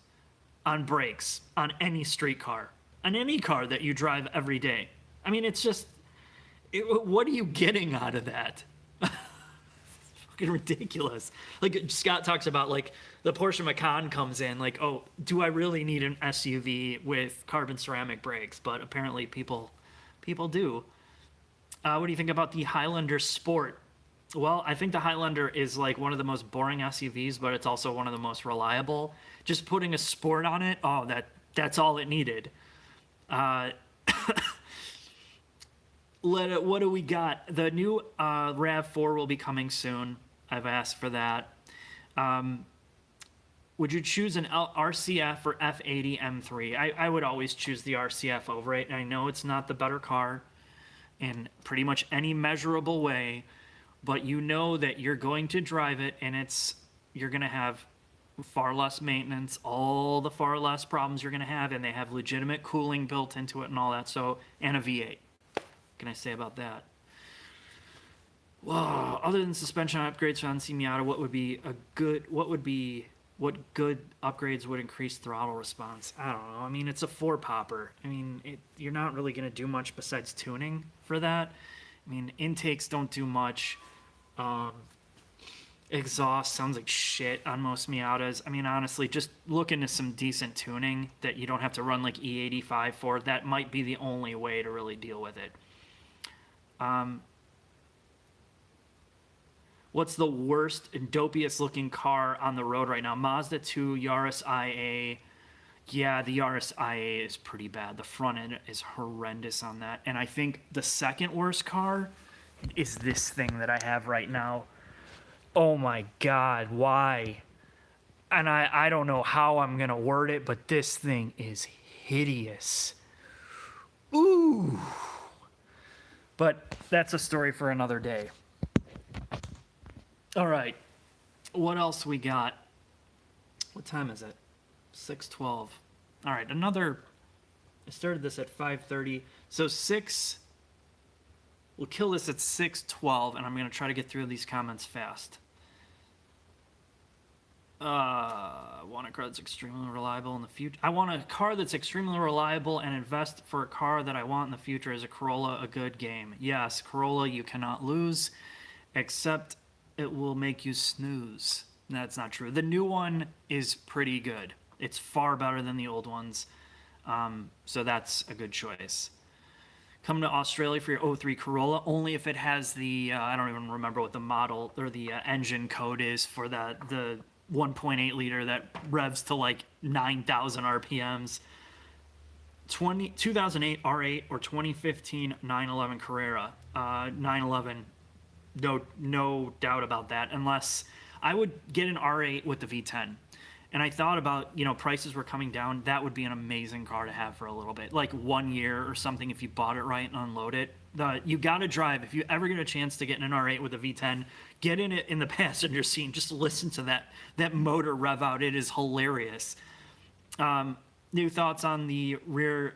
on brakes on any street car, on any car that you drive every day? I mean, it's just, what are you getting out of that? Fucking ridiculous. Like Scott talks about, like the Porsche Macan comes in, like, oh, do I really need an SUV with carbon ceramic brakes? But apparently people do. What do you think about the Highlander Sport? Well, I think the Highlander is like one of the most boring SUVs, but it's also one of the most reliable. Just putting a Sport on it, oh, that's all it needed. What do we got? The new RAV4 will be coming soon. I've asked for that. Would you choose an RCF or F80 M3? I would always choose the RCF over it. And I know it's not the better car in pretty much any measurable way, but you know that you're going to drive it and you're going to have far less maintenance, all the far less problems you're going to have, and they have legitimate cooling built into it and all that. So, and a V8. What can I say about that? Whoa, other than suspension upgrades for NC Miata, what good upgrades would increase throttle response? I don't know. I mean, it's a four popper. I mean, you're not really going to do much besides tuning for that. I mean, intakes don't do much. Exhaust sounds like shit on most Miatas. I mean, honestly, just look into some decent tuning that you don't have to run like E85 for. That might be the only way to really deal with it. What's the worst and dopiest looking car on the road right now? Mazda 2, Yaris IA. Yeah, the Yaris IA is pretty bad. The front end is horrendous on that. And I think the second worst car is this thing that I have right now. Oh my God, why? And I don't know how I'm going to word it, but this thing is hideous. Ooh. But that's a story for another day. All right, what else we got? What time is it? 6:12. All right, I started this at 5:30, so we'll kill this at 6:12, and I'm going to try to get through these comments fast. Want a car that's extremely reliable in the future. I want a car that's extremely reliable and invest for a car that I want in the future. Is a Corolla a good game? Yes, Corolla you cannot lose, except it will make you snooze. That's not true. The new one is pretty good. It's far better than the old ones. So that's a good choice. Come to Australia for your 03 Corolla, only if it has the, I don't even remember what the model or the engine code is for the 1.8 liter that revs to like 9,000 RPMs. 2008 R8 or 2015 911 Carrera. 911. No doubt about that, unless I would get an R8 with the V10. And I thought about, prices were coming down. That would be an amazing car to have for a little bit, like 1 year or something if you bought it right and unload it. You got to drive. If you ever get a chance to get in an R8 with a V10, get in it in the passenger seat. Just listen to that motor rev out. It is hilarious. New thoughts on the rear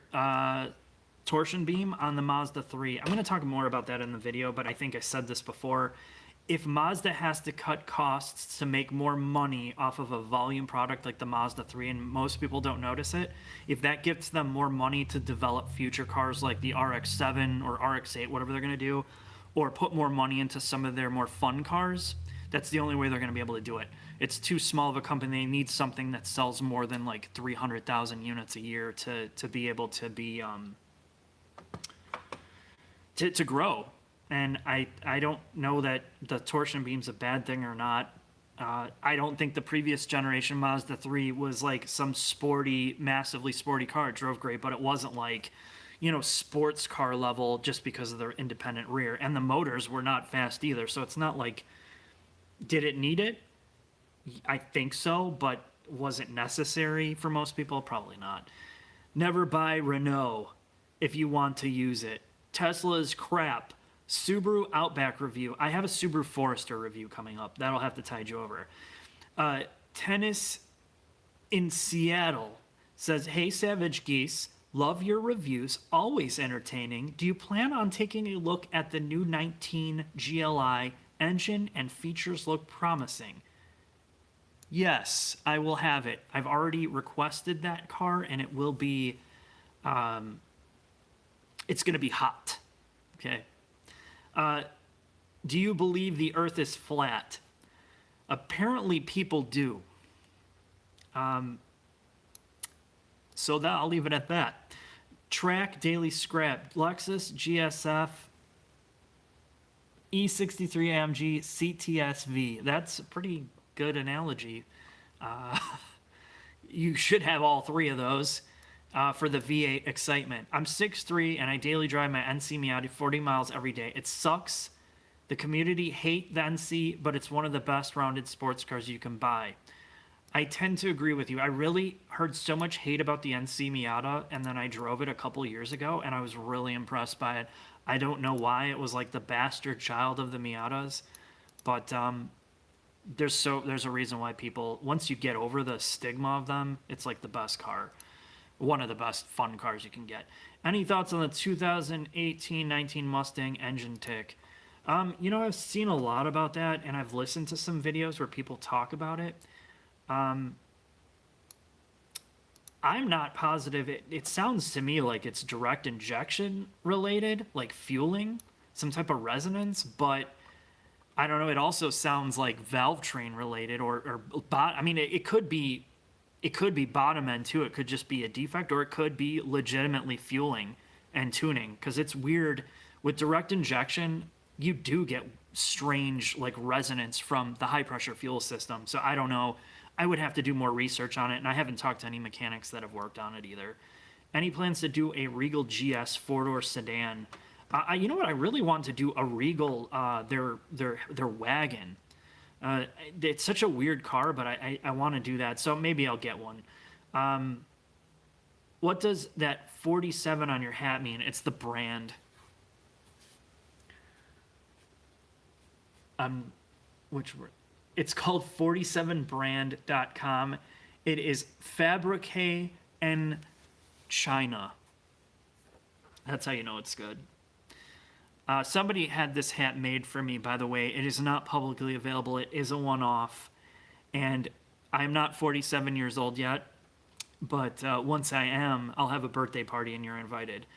torsion beam on the Mazda 3. I'm going to talk more about that in the video, but I think I said this before. if Mazda has to cut costs to make more money off of a volume product like the Mazda 3, and most people don't notice it, if that gives them more money to develop future cars like the RX-7 or RX-8, whatever they're going to do, or put more money into some of their more fun cars, that's the only way they're going to be able to do it. It's too small of a company. They need something that sells more than like 300,000 units a year to be able to be to grow. And I don't know that the torsion beam's a bad thing or not. I don't think the previous generation Mazda 3 was like some sporty, massively sporty car. It drove great, but it wasn't like, sports car level just because of their independent rear. And the motors were not fast either. So it's not like, did it need it? I think so, but was it necessary for most people? Probably not. Never buy Renault if you want to use it. Tesla's crap. Subaru Outback review. I have a Subaru Forester review coming up. That'll have to tide you over. Tennis in Seattle says, "Hey, Savage Geese, love your reviews. Always entertaining. Do you plan on taking a look at the new 19 GLI? Engine and features look promising." Yes, I will have it. I've already requested that car, and it will be, it's going to be hot. Okay. Do you believe the Earth is flat? Apparently, people do. So I'll leave it at that. Track Daily Scrap. Lexus GSF E63 AMG CTSV. That's a pretty good analogy. You should have all three of those for the V8 excitement. I'm 6'3", and I daily drive my NC Miata 40 miles every day. It sucks. The community hate the NC, but it's one of the best rounded sports cars you can buy. I tend to agree with you. I really heard so much hate about the NC Miata, and then I drove it a couple years ago, and I was really impressed by it. I don't know why. It was like the bastard child of the Miatas, but there's a reason why people, once you get over the stigma of them, it's like the best car. One of the best fun cars you can get. Any thoughts on the 2018-19 Mustang engine tick? I've seen a lot about that, and I've listened to some videos where people talk about it. I'm not positive. It sounds to me like it's direct injection related, like fueling, some type of resonance, but I don't know. It also sounds like valve train related it could be bottom end too. It could just be a defect, or it could be legitimately fueling and tuning, because it's weird with direct injection. You do get strange like resonance from the high pressure fuel system. So I don't know. I would have to do more research on it, and I haven't talked to any mechanics that have worked on it either. Any plans to do a Regal GS four-door sedan? You know what? I really want to do a Regal, their wagon. It's such a weird car, but I want to do that, so maybe I'll get one. What does that 47 on your hat mean? It's the brand. It's called 47brand.com. It is fabrique en China. That's how you know it's good. Somebody had this hat made for me, by the way. It is not publicly available. It is a one-off. And I'm not 47 years old yet, but once I am, I'll have a birthday party and you're invited.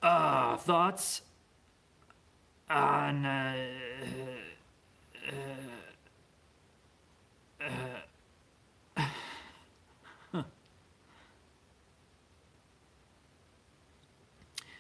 Thoughts on...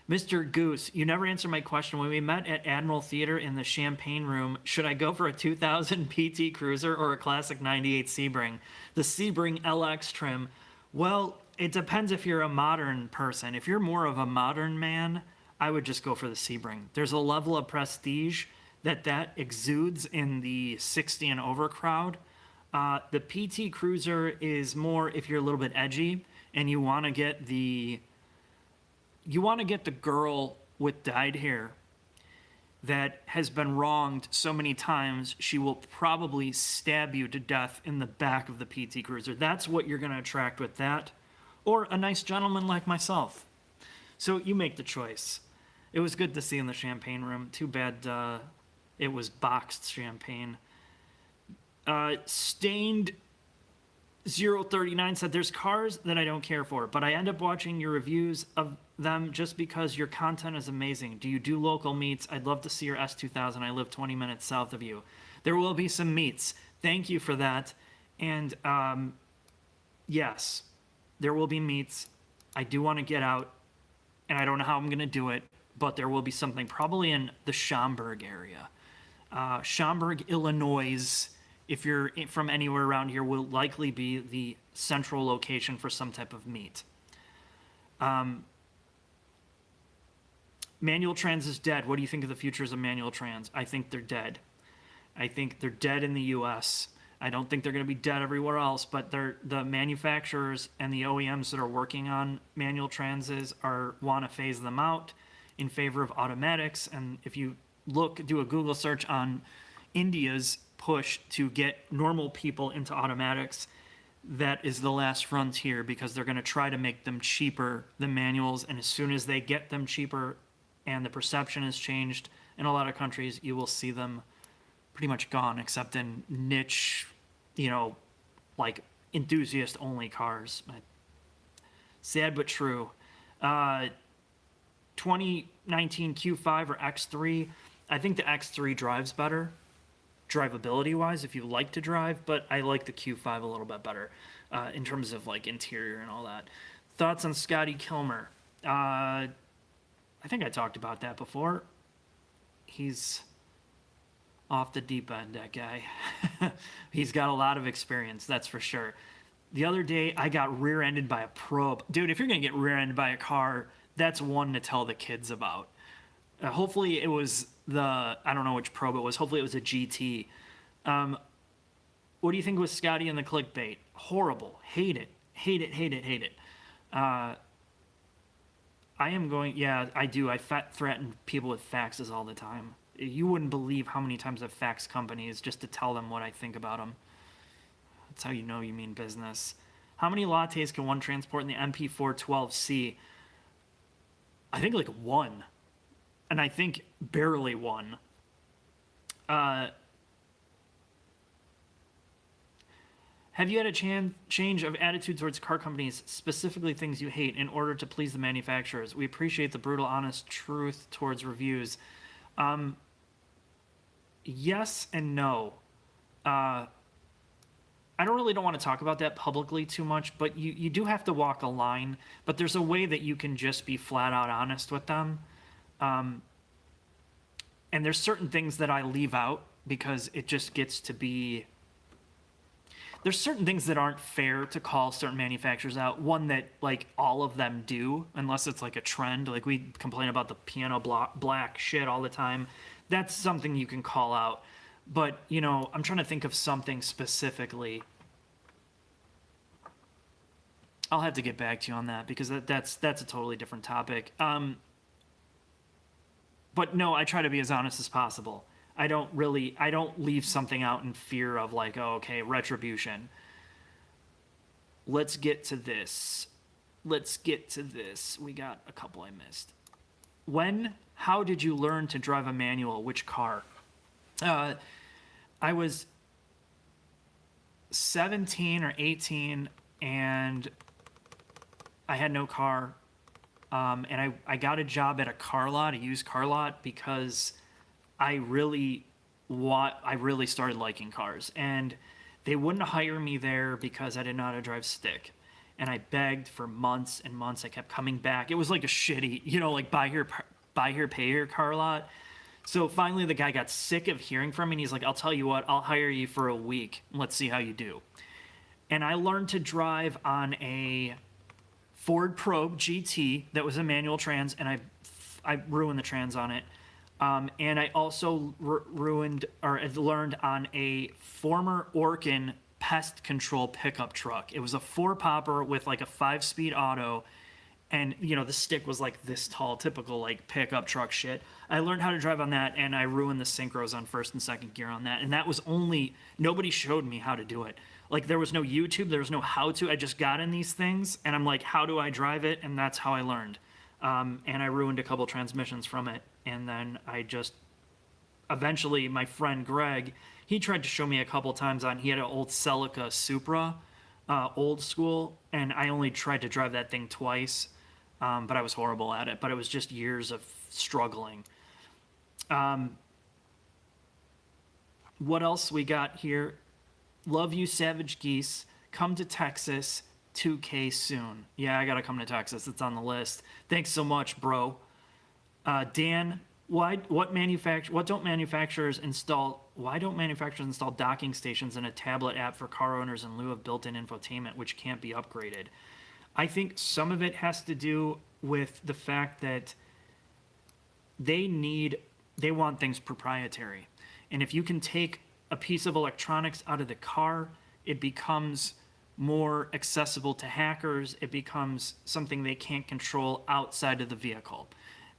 Mr. Goose, you never answered my question. When we met at Admiral Theater in the Champagne Room, should I go for a 2000 PT Cruiser or a classic 98 Sebring? The Sebring LX trim. Well, it depends if you're a modern person. If you're more of a modern man, I would just go for the Sebring. There's a level of prestige that exudes in the 60 and over crowd. The PT Cruiser is more if you're a little bit edgy and you want to get the girl with dyed hair that has been wronged so many times she will probably stab you to death in the back of the PT Cruiser. That's what you're going to attract with that, or a nice gentleman like myself. So you make the choice. It was good to see in the Champagne Room. Too bad It was boxed champagne. Stained 039 said, there's cars that I don't care for, but I end up watching your reviews of them just because your content is amazing. Do you do local meets? I'd love to see your S2000. I live 20 minutes south of you. There will be some meets. Thank you for that. And yes, there will be meets. I do want to get out, and I don't know how I'm going to do it, but there will be something probably in the Schaumburg area. Schaumburg, Illinois, if you're from anywhere around here, will likely be the central location for some type of meet. Manual trans is dead. What do you think of the futures of manual trans? I think they're dead. I think they're dead in the US. I don't think they're going to be dead everywhere else, but the manufacturers and the OEMs that are working on manual transes want to phase them out in favor of automatics. And if you do a Google search on India's push to get normal people into automatics, that is the last frontier, because they're going to try to make them cheaper than manuals. And as soon as they get them cheaper and the perception has changed in a lot of countries, you will see them pretty much gone, except in niche, like enthusiast only cars. Sad but true. 2019 Q5 or X3. I think the X3 drives better, drivability wise, if you like to drive, but I like the Q5 a little bit better in terms of like interior and all that. Thoughts on Scotty Kilmer? I think I talked about that before. He's off the deep end, that guy. He's got a lot of experience, that's for sure. The other day, I got rear-ended by a probe. Dude, if you're going to get rear-ended by a car, that's one to tell the kids about. Hopefully it was I don't know which probe it was. Hopefully it was a GT. What do you think with Scotty and the clickbait? Horrible. Hate it. Hate it, hate it, hate it. Yeah, I do. I threaten people with faxes all the time. You wouldn't believe how many times I've faxed companies just to tell them what I think about them. That's how you know you mean business. How many lattes can one transport in the MP412C? I think like one. And I think barely one. Have you had a change of attitude towards car companies, specifically things you hate, in order to please the manufacturers? We appreciate the brutal, honest truth towards reviews. Yes and no. I don't want to talk about that publicly too much, but you do have to walk a line. But there's a way that you can just be flat out honest with them. And there's certain things that I leave out because it just gets to be... There's certain things that aren't fair to call certain manufacturers out. One that, like, all of them do, unless it's like a trend. Like, we complain about the piano black shit all the time. That's something you can call out. But, I'm trying to think of something specifically. I'll have to get back to you on that, because that's a totally different topic. But no, I try to be as honest as possible. I don't leave something out in fear of like, oh, okay, retribution. Let's get to this. We got a couple I missed. How did you learn to drive a manual? Which car? I was 17 or 18 and I had no car. And I got a job at a used car lot, because I really started liking cars, and they wouldn't hire me there because I didn't know how to drive stick. And I begged for months and months. I kept coming back. It was like a shitty, like buy here, pay here car lot. So finally the guy got sick of hearing from me, and he's like, I'll tell you what, I'll hire you for a week. Let's see how you do. And I learned to drive on a Ford Probe GT that was a manual trans, and I ruined the trans on it. And I also learned on a former Orkin pest control pickup truck. It was a 4-popper with like a 5-speed auto, and the stick was like this tall, typical like pickup truck shit. I learned how to drive on that, and I ruined the synchros on first and second gear on that. And that was nobody showed me how to do it. Like, there was no YouTube, there was no how to. I just got in these things, and I'm like, how do I drive it? And that's how I learned. And I ruined a couple transmissions from it. And then I just eventually my friend Greg, he tried to show me a couple times he had an old Celica Supra, old school, and I only tried to drive that thing twice, but I was horrible at it. But it was just years of struggling. What else we got here? Love you, Savage Geese. Come to Texas, 2K soon. Yeah, I gotta come to Texas. It's on the list. Thanks so much, bro. Dan, why don't manufacturers install docking stations and a tablet app for car owners in lieu of built-in infotainment, which can't be upgraded? I think some of it has to do with the fact that they want things proprietary. And if you can take a piece of electronics out of the car, it becomes more accessible to hackers. It becomes something they can't control outside of the vehicle.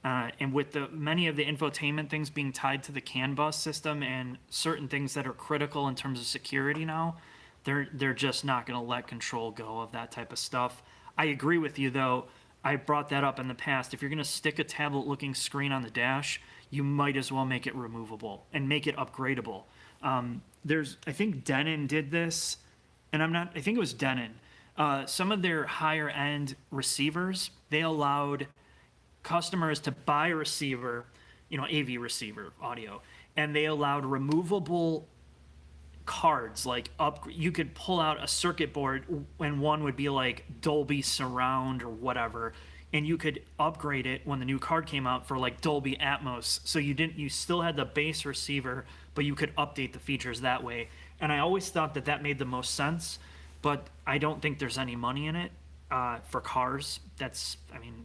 And with many of the infotainment things being tied to the CAN bus system and certain things that are critical in terms of security now, they're just not going to let control go of that type of stuff. I agree with you, though. I brought that up in the past. If you're going to stick a tablet-looking screen on the dash, you might as well make it removable and make it upgradable. I think Denon did this, and I think it was Denon. Some of their higher-end receivers, they allowed customers to buy a receiver, AV receiver, audio, and they allowed removable cards, like you could pull out a circuit board, and one would be like Dolby Surround or whatever, and you could upgrade it when the new card came out for like Dolby Atmos. So you still had the base receiver, but you could update the features that way. And I always thought that made the most sense, but I don't think there's any money in it for cars.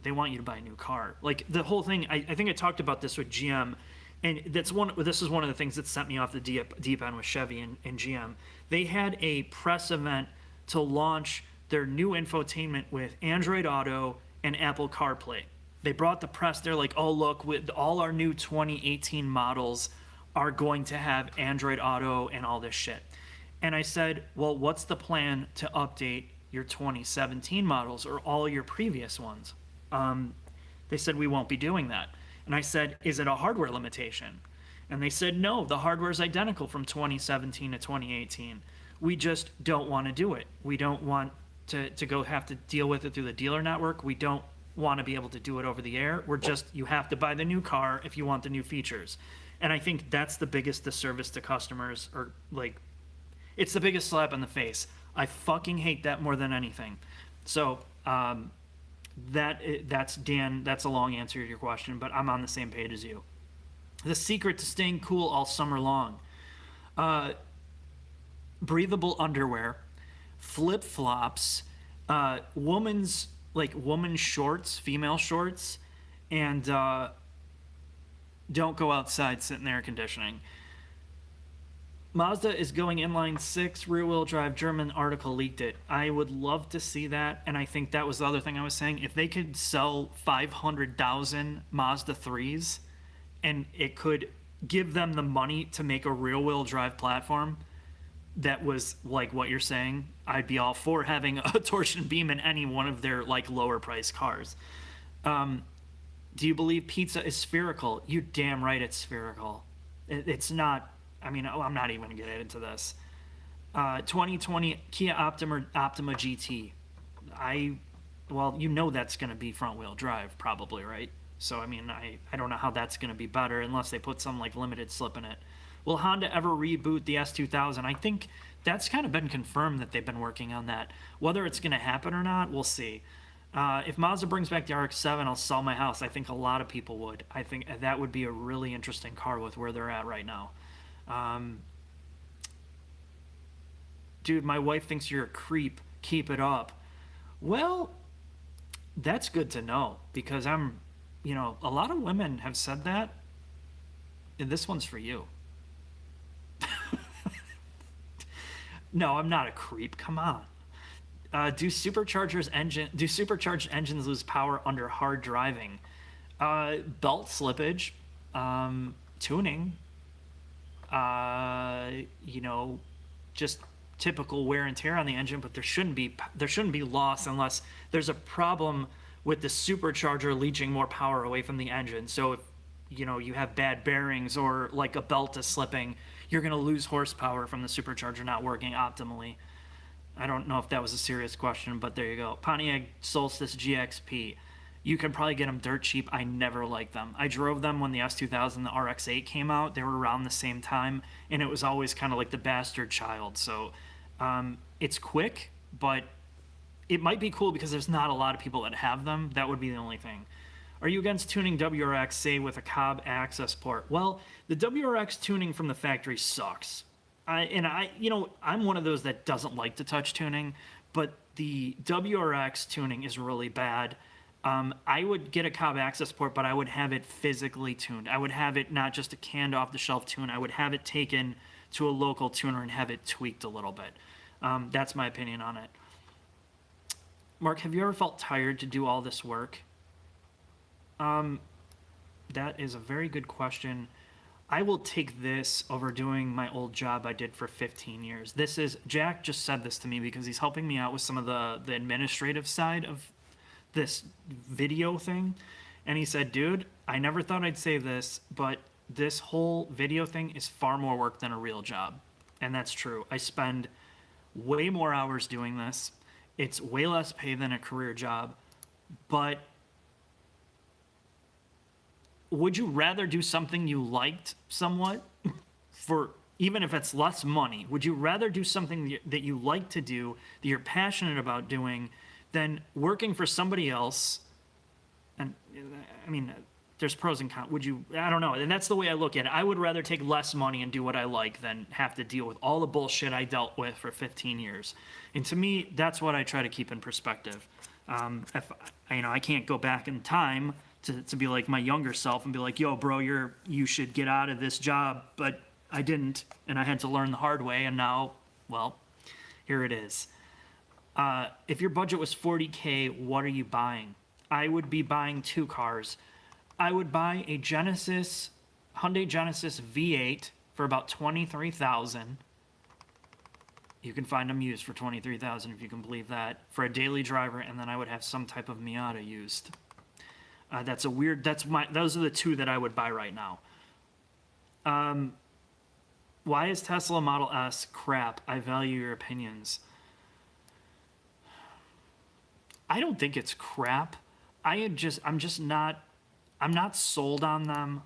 They want you to buy a new car. Like the whole thing, I think I talked about this with GM. And this is one of the things that sent me off the deep end with Chevy and GM. They had a press event to launch their new infotainment with Android Auto and Apple CarPlay. They brought the press. They're like, oh, look, with all our new 2018 models are going to have Android Auto and all this shit. And I said, well, what's the plan to update your 2017 models or all your previous ones? They said, we won't be doing that. And I said, is it a hardware limitation? And they said, no, the hardware is identical from 2017 to 2018. We just don't want to do it. We don't want to go have to deal with it through the dealer network. We don't want to be able to do it over the air. You have to buy the new car if you want the new features. And I think that's the biggest disservice to customers, or like, it's the biggest slap in the face. I fucking hate that more than anything. So, that's Dan. That's a long answer to your question, but I'm on the same page as you. The secret to staying cool all summer long: breathable underwear, flip flops, women's shorts, female shorts, and don't go outside, sit in air conditioning. Mazda is going inline 6, rear-wheel drive. German article leaked it. I would love to see that, and I think that was the other thing I was saying. If they could sell 500,000 Mazda 3s, and it could give them the money to make a rear-wheel drive platform that was like what you're saying, I'd be all for having a torsion beam in any one of their like lower-priced cars. Do you believe pizza is spherical? You're damn right it's spherical. It's not... I'm not even going to get into this. 2020 Kia Optima GT. That's going to be front-wheel drive, probably, right? So, I don't know how that's going to be better unless they put some, like, limited slip in it. Will Honda ever reboot the S2000? I think that's kind of been confirmed that they've been working on that. Whether it's going to happen or not, we'll see. If Mazda brings back the RX-7, I'll sell my house. I think a lot of people would. I think that would be a really interesting car with where they're at right now. Dude, my wife thinks you're a creep. Keep it up. Well, that's good to know, because a lot of women have said that, and this one's for you. No, I'm not a creep. Come on. Do supercharged engines lose power under hard driving? Belt slippage, tuning. Just typical wear and tear on the engine, but there shouldn't be loss unless there's a problem with the supercharger leaching more power away from the engine. So you have bad bearings or like a belt is slipping, you're going to lose horsepower from the supercharger not working optimally. I don't know if that was a serious question, but there you go. Pontiac Solstice GXP. You can probably get them dirt cheap. I never liked them. I drove them when the S2000, the RX-8 came out. They were around the same time, and it was always kind of like the bastard child. So it's quick, but it might be cool because there's not a lot of people that have them. That would be the only thing. Are you against tuning WRX, say, with a Cobb access port? Well, the WRX tuning from the factory sucks. I'm one of those that doesn't like to touch tuning, but the WRX tuning is really bad. I would get a Cobb access port, but I would have it physically tuned. I would have it not just a canned off-the-shelf tune. I would have it taken to a local tuner and have it tweaked a little bit. That's my opinion on it. Mark, have you ever felt tired to do all this work? That is a very good question. I will take this over doing my old job I did for 15 years. Jack just said this to me because he's helping me out with some of the administrative side of this video thing. And he said, dude, I never thought I'd say this, but this whole video thing is far more work than a real job. And that's true. I spend way more hours doing this. It's way less pay than a career job. But would you rather do something you liked somewhat for, even if it's less money, would you rather do something that you like to do, that you're passionate about doing, than working for somebody else? And I mean, there's pros and cons. I don't know. And that's the way I look at it. I would rather take less money and do what I like than have to deal with all the bullshit I dealt with for 15 years. And to me, that's what I try to keep in perspective. If I can't go back in time to be like my younger self and be like, yo, bro, you should get out of this job. But I didn't, and I had to learn the hard way. And now, well, here it is. If your budget was $40K, what are you buying? I would be buying two cars. I would buy a Hyundai Genesis V8 for about $23,000. You can find them used for $23,000 if you can believe that, for a daily driver, and then I would have some type of Miata used. Those are the two that I would buy right now. Why is Tesla Model S crap? I value your opinions. I don't think it's crap. I'm not sold on them.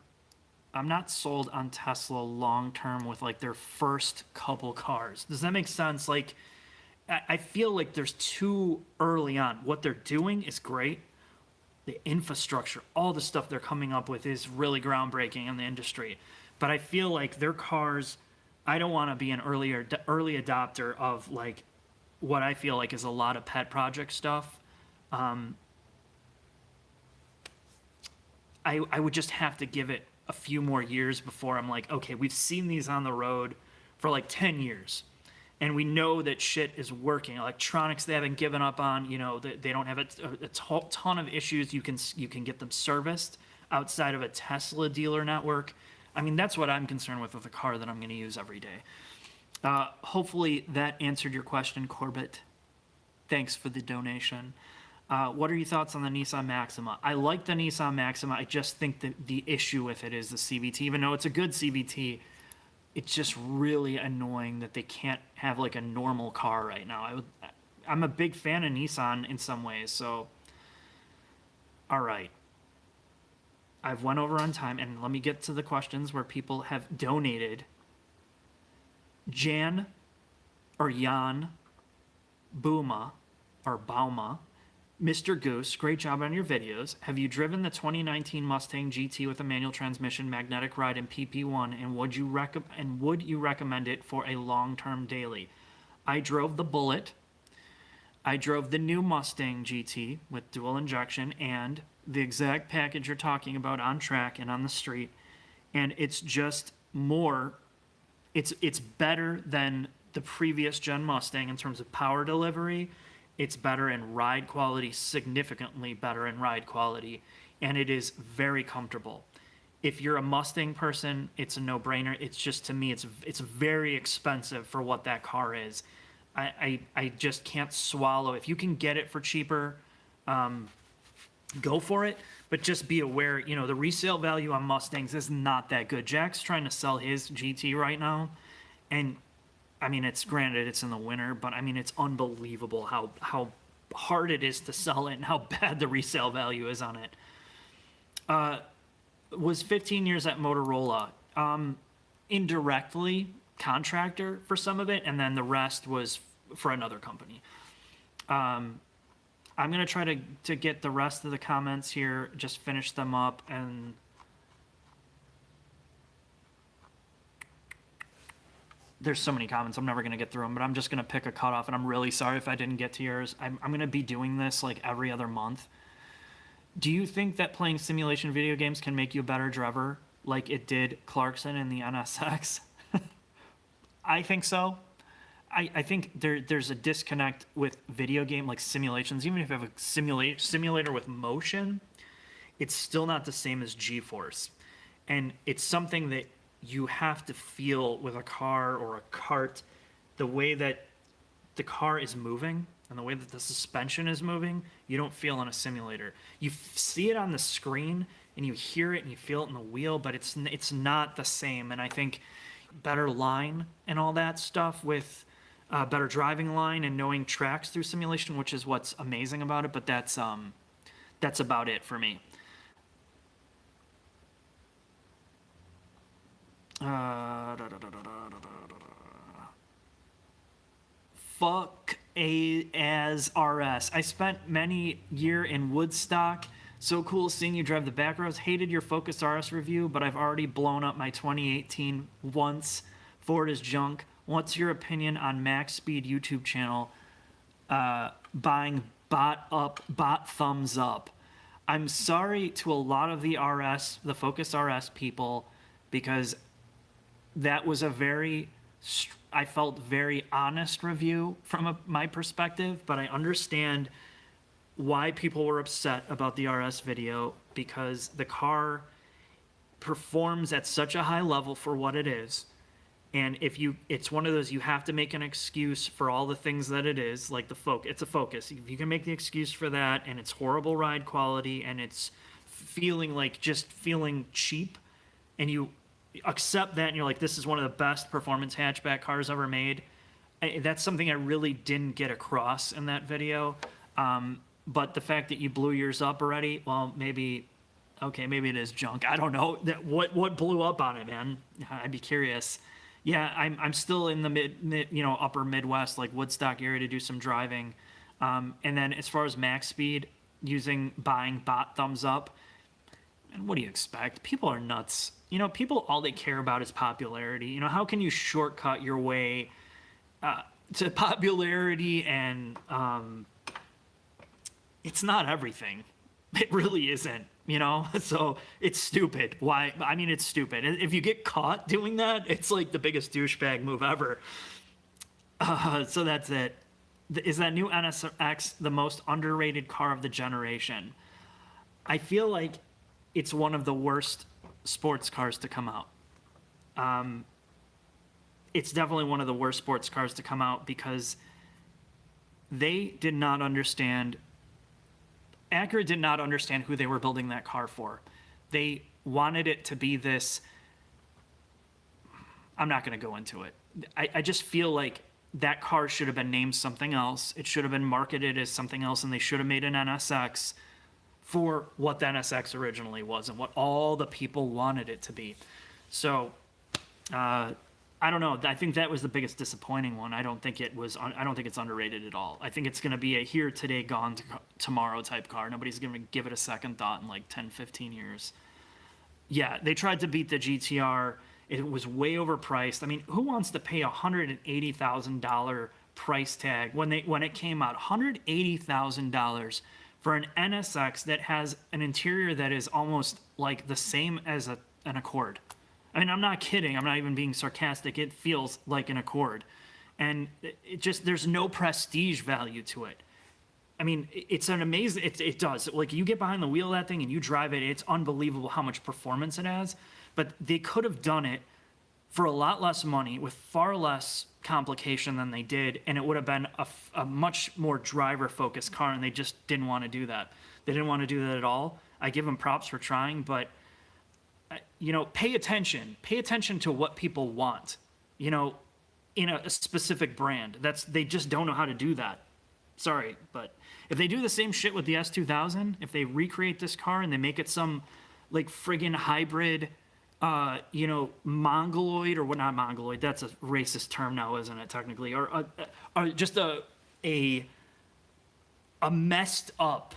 I'm not sold on Tesla long term with like their first couple cars. Does that make sense? Like, I feel like there's too early on. What they're doing is great. The infrastructure, all the stuff they're coming up with is really groundbreaking in the industry. But I feel like their cars, I don't want to be an early adopter of like what I feel like is a lot of pet project stuff. I would just have to give it a few more years before I'm like, okay, we've seen these on the road for like 10 years. And we know that shit is working. Electronics they haven't given up on. They don't have a ton of issues. You can get them serviced outside of a Tesla dealer network. I mean, that's what I'm concerned with a car that I'm going to use every day. Hopefully that answered your question, Corbett. Thanks for the donation. What are your thoughts on the Nissan Maxima? I like the Nissan Maxima. I just think that the issue with it is the CVT. Even though it's a good CVT, it's just really annoying that they can't have like a normal car right now. I'm a big fan of Nissan in some ways, so all right. I've went over on time, and let me get to the questions where people have donated. Jan Booma, or Bauma, Mr. Goose, great job on your videos. Have you driven the 2019 Mustang GT with a manual transmission, magnetic ride, and PP1, and would you recommend it for a long-term daily? I drove the Bullet. I drove the new Mustang GT with dual injection and the exact package you're talking about on track and on the street, and it's just more. It's better than the previous gen Mustang in terms of power delivery. It's better in ride quality, significantly better in ride quality, and it is very comfortable. If you're a Mustang person, it's a no-brainer. It's just, to me, it's very expensive for what that car is. I just can't swallow. If you can get it for cheaper, go for it, but just be aware, you know, the resale value on Mustangs is not that good. Jack's trying to sell his GT right now, and I mean, it's granted it's in the winter, but I mean, it's unbelievable how hard it is to sell it and how bad the resale value is on it. Was 15 years at Motorola, indirectly contractor for some of it, and then the rest was for another company. I'm going to try to get the rest of the comments here, just finish them up, and there's so many comments, I'm never going to get through them, but I'm just going to pick a cutoff, and I'm really sorry if I didn't get to yours. I'm going to be doing this like every other month. Do you think that playing simulation video games can make you a better driver like it did Clarkson in the NSX? I think so. I think there's a disconnect with video game like simulations. Even if you have a simulator with motion, it's still not the same as G-force. And it's something that you have to feel with a car or a kart, the way that the car is moving and the way that the suspension is moving, you don't feel in a simulator. You see it on the screen and you hear it and you feel it in the wheel, but it's not the same. And I think better line and all that stuff with better driving line and knowing tracks through simulation, which is what's amazing about it. But that's about it for me. Fuck as RS. I spent many year in Woodstock. So cool seeing you drive the back roads. Hated your Focus RS review, but I've already blown up my 2018 once. Ford is junk. What's your opinion on Max Speed YouTube channel buying bot thumbs up? I'm sorry to a lot of the Focus RS people, because that was I felt very honest review from my perspective, but I understand why people were upset about the RS video, because the car performs at such a high level for what it is. And it's one of those, you have to make an excuse for all the things that it is, like it's a Focus. If you can make the excuse for that, and it's horrible ride quality, and it's just feeling cheap, and you accept that, and you're like, this is one of the best performance hatchback cars ever made. That's something I really didn't get across in that video. But the fact that you blew yours up already, well, maybe it is junk. I don't know. What blew up on it, man? I'd be curious. Yeah, I'm still in the upper Midwest, like Woodstock area, to do some driving. And then as far as max speed, buying bot thumbs up, and what do you expect? People are nuts. People, all they care about is popularity. How can you shortcut your way to popularity? And it's not everything. It really isn't. So it's stupid. Why? I mean, it's stupid. If you get caught doing that, it's like the biggest douchebag move ever. So that's it. Is that new NSX the most underrated car of the generation? I feel like it's one of the worst sports cars to come out. It's definitely one of the worst sports cars to come out, because they did not understand. Acura did not understand who they were building that car for. They wanted it to be this. I'm not going to go into it. I just feel like that car should have been named something else. It should have been marketed as something else, and they should have made an NSX for what the NSX originally was and what all the people wanted it to be. So, I don't know. I think that was the biggest disappointing one. I don't think it's underrated at all. I think it's going to be a here today, gone tomorrow type car. Nobody's going to give it a second thought in like 10, 15 years. Yeah, they tried to beat the GTR. It was way overpriced. I mean, who wants to pay $180,000 price tag when it came out? $180,000 for an NSX that has an interior that is almost like the same as an Accord. I mean, I'm not kidding. I'm not even being sarcastic. It feels like an Accord. And there's no prestige value to it. I mean, it's an amazing, it does. Like, you get behind the wheel of that thing and you drive it, it's unbelievable how much performance it has. But they could have done it for a lot less money with far less complication than they did, and it would have been a much more driver-focused car, and they just didn't want to do that. They didn't want to do that at all. I give them props for trying, but pay attention. Pay attention to what people want, in a specific brand. They just don't know how to do that. Sorry, but if they do the same shit with the S2000, if they recreate this car and they make it some like friggin' hybrid, mongoloid, or what? Not mongoloid. That's a racist term now, isn't it? Technically, or just a messed up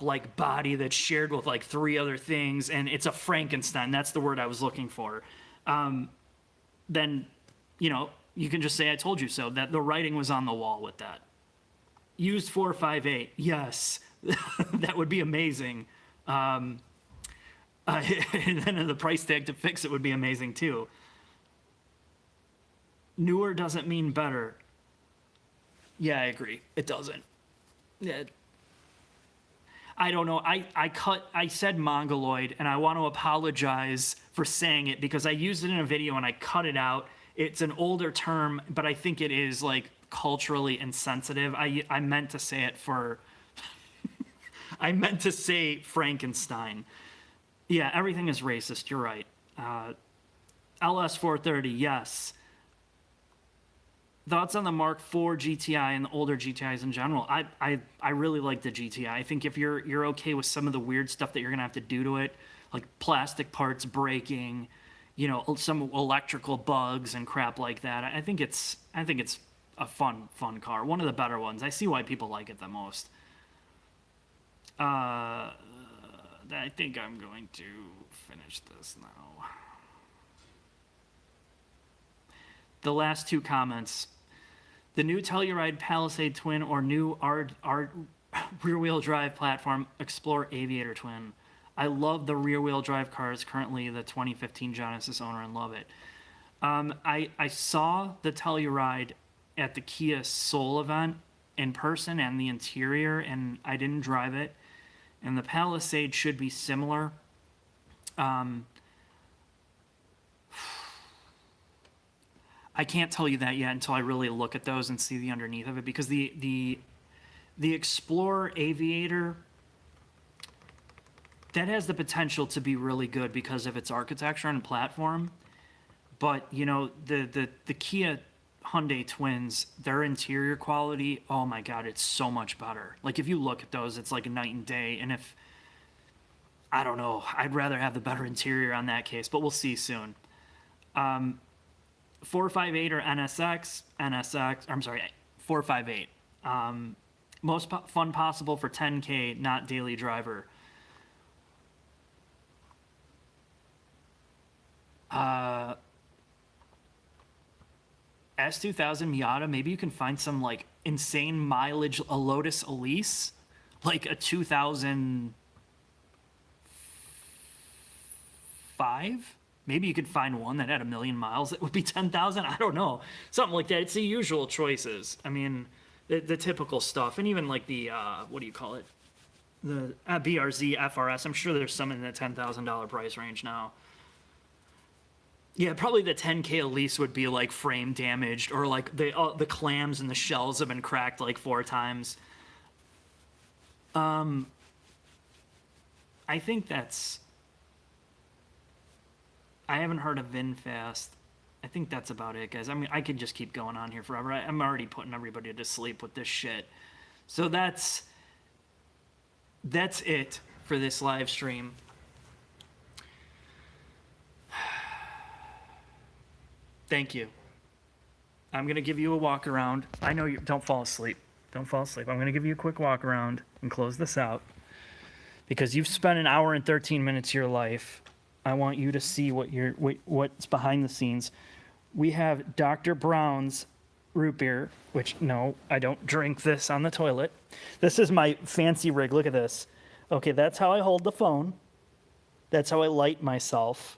like body that's shared with like 3 other things, and it's a Frankenstein. That's the word I was looking for. Then, you can just say I told you so. That the writing was on the wall with that. Used 458. Yes, that would be amazing. And then the price tag to fix it would be amazing too. Newer doesn't mean better. Yeah, I agree. It doesn't. Yeah. I don't know. I said mongoloid, and I want to apologize for saying it because I used it in a video and I cut it out. It's an older term, but I think it is like culturally insensitive. I meant to say it for I meant to say Frankenstein. Yeah, everything is racist. You're right. LS 430, yes. Thoughts on the Mark IV GTI and the older GTIs in general? I really like the GTI. I think if you're okay with some of the weird stuff that you're gonna have to do to it, like plastic parts breaking, some electrical bugs and crap like that, I think it's a fun car. One of the better ones. I see why people like it the most. I think I'm going to finish this now. The last 2 comments. The new Telluride Palisade Twin or new rear-wheel drive platform Explorer Aviator Twin. I love the rear-wheel drive cars. Currently, the 2015 Genesis owner and love it. I saw the Telluride at the Kia Soul event in person and the interior, and I didn't drive it. And the Palisade should be similar. I can't tell you that yet until I really look at those and see the underneath of it, because the Explorer Aviator, that has the potential to be really good because of its architecture and platform. But the Kia Hyundai Twins, their interior quality, oh my god, it's so much better. Like if you look at those, it's like a night and day. And I don't know, I'd rather have the better interior on that case, but we'll see soon. 458 or NSX, I'm sorry, 458. Most fun possible for 10K, not daily driver. S2000 Miata, maybe you can find some like insane mileage, a Lotus Elise, like a 2005. Maybe you could find one that had 1 million miles that would be 10,000. I don't know, something like that. It's the usual choices. I mean, the typical stuff, and even like the what do you call it? The BRZ FRS. I'm sure there's some in the $10,000 price range now. Yeah, probably the 10K Elise would be like frame damaged, or like the clams and the shells have been cracked like 4 times. I think that's. I haven't heard of VinFast. I think that's about it, guys. I mean, I could just keep going on here forever. I'm already putting everybody to sleep with this shit. So that's it for this live stream. Thank you. I'm going to give you a walk around. I know you don't fall asleep. Don't fall asleep. I'm going to give you a quick walk around and close this out, because you've spent an hour and 13 minutes of your life. I want you to see what's behind the scenes. We have Dr. Brown's root beer, which, no, I don't drink this on the toilet. This is my fancy rig. Look at this. Okay, that's how I hold the phone. That's how I light myself.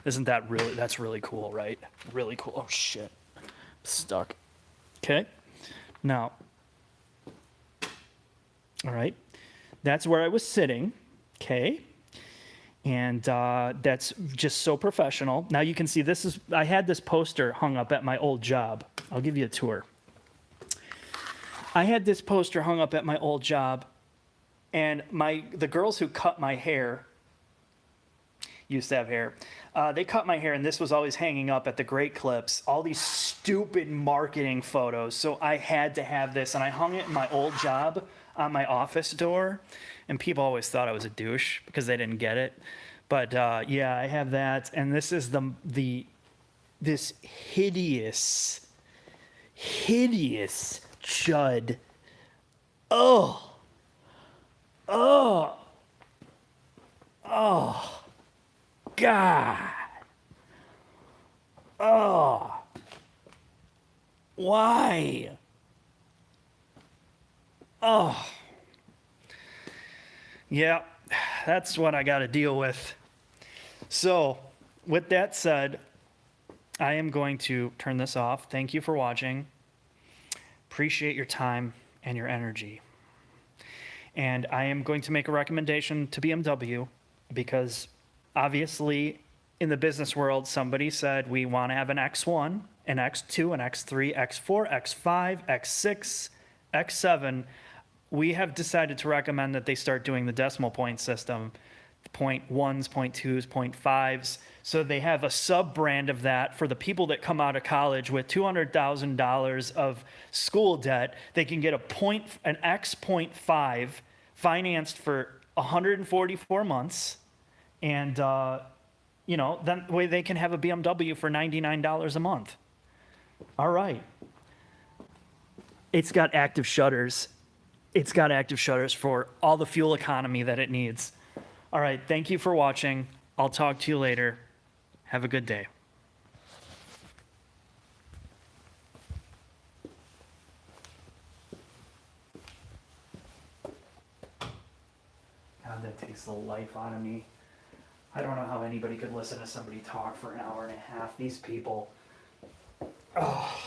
Isn't that that's really cool, right? Really cool. Oh, shit. I'm stuck. Okay. Now, all right. That's where I was sitting. Okay. And that's just so professional. Now you can see I had this poster hung up at my old job. I'll give you a tour. I had this poster hung up at my old job, and the girls who cut my hair used to have hair. They cut my hair, and this was always hanging up at the Great Clips. All these stupid marketing photos. So I had to have this, and I hung it in my old job on my office door, and people always thought I was a douche because they didn't get it. But yeah, I have that, and this is this hideous chud. Oh, God. Oh, why? Oh, yeah, that's what I got to deal with. So, with that said, I am going to turn this off. Thank you for watching. Appreciate your time and your energy. And I am going to make a recommendation to BMW because obviously in the business world, somebody said we want to have an X1, an X2, an X3, X4, X5, X6, X7. We have decided to recommend that they start doing the decimal point system, point ones, point twos, point fives. So they have a sub-brand of that for the people that come out of college with $200,000 of school debt. They can get an X.5 financed for 144 months. And, then way they can have a BMW for $99 a month. All right. It's got active shutters. It's got active shutters for all the fuel economy that it needs. All right. Thank you for watching. I'll talk to you later. Have a good day. God, that takes the life out of me. I don't know how anybody could listen to somebody talk for an hour and a half. These people. Oh.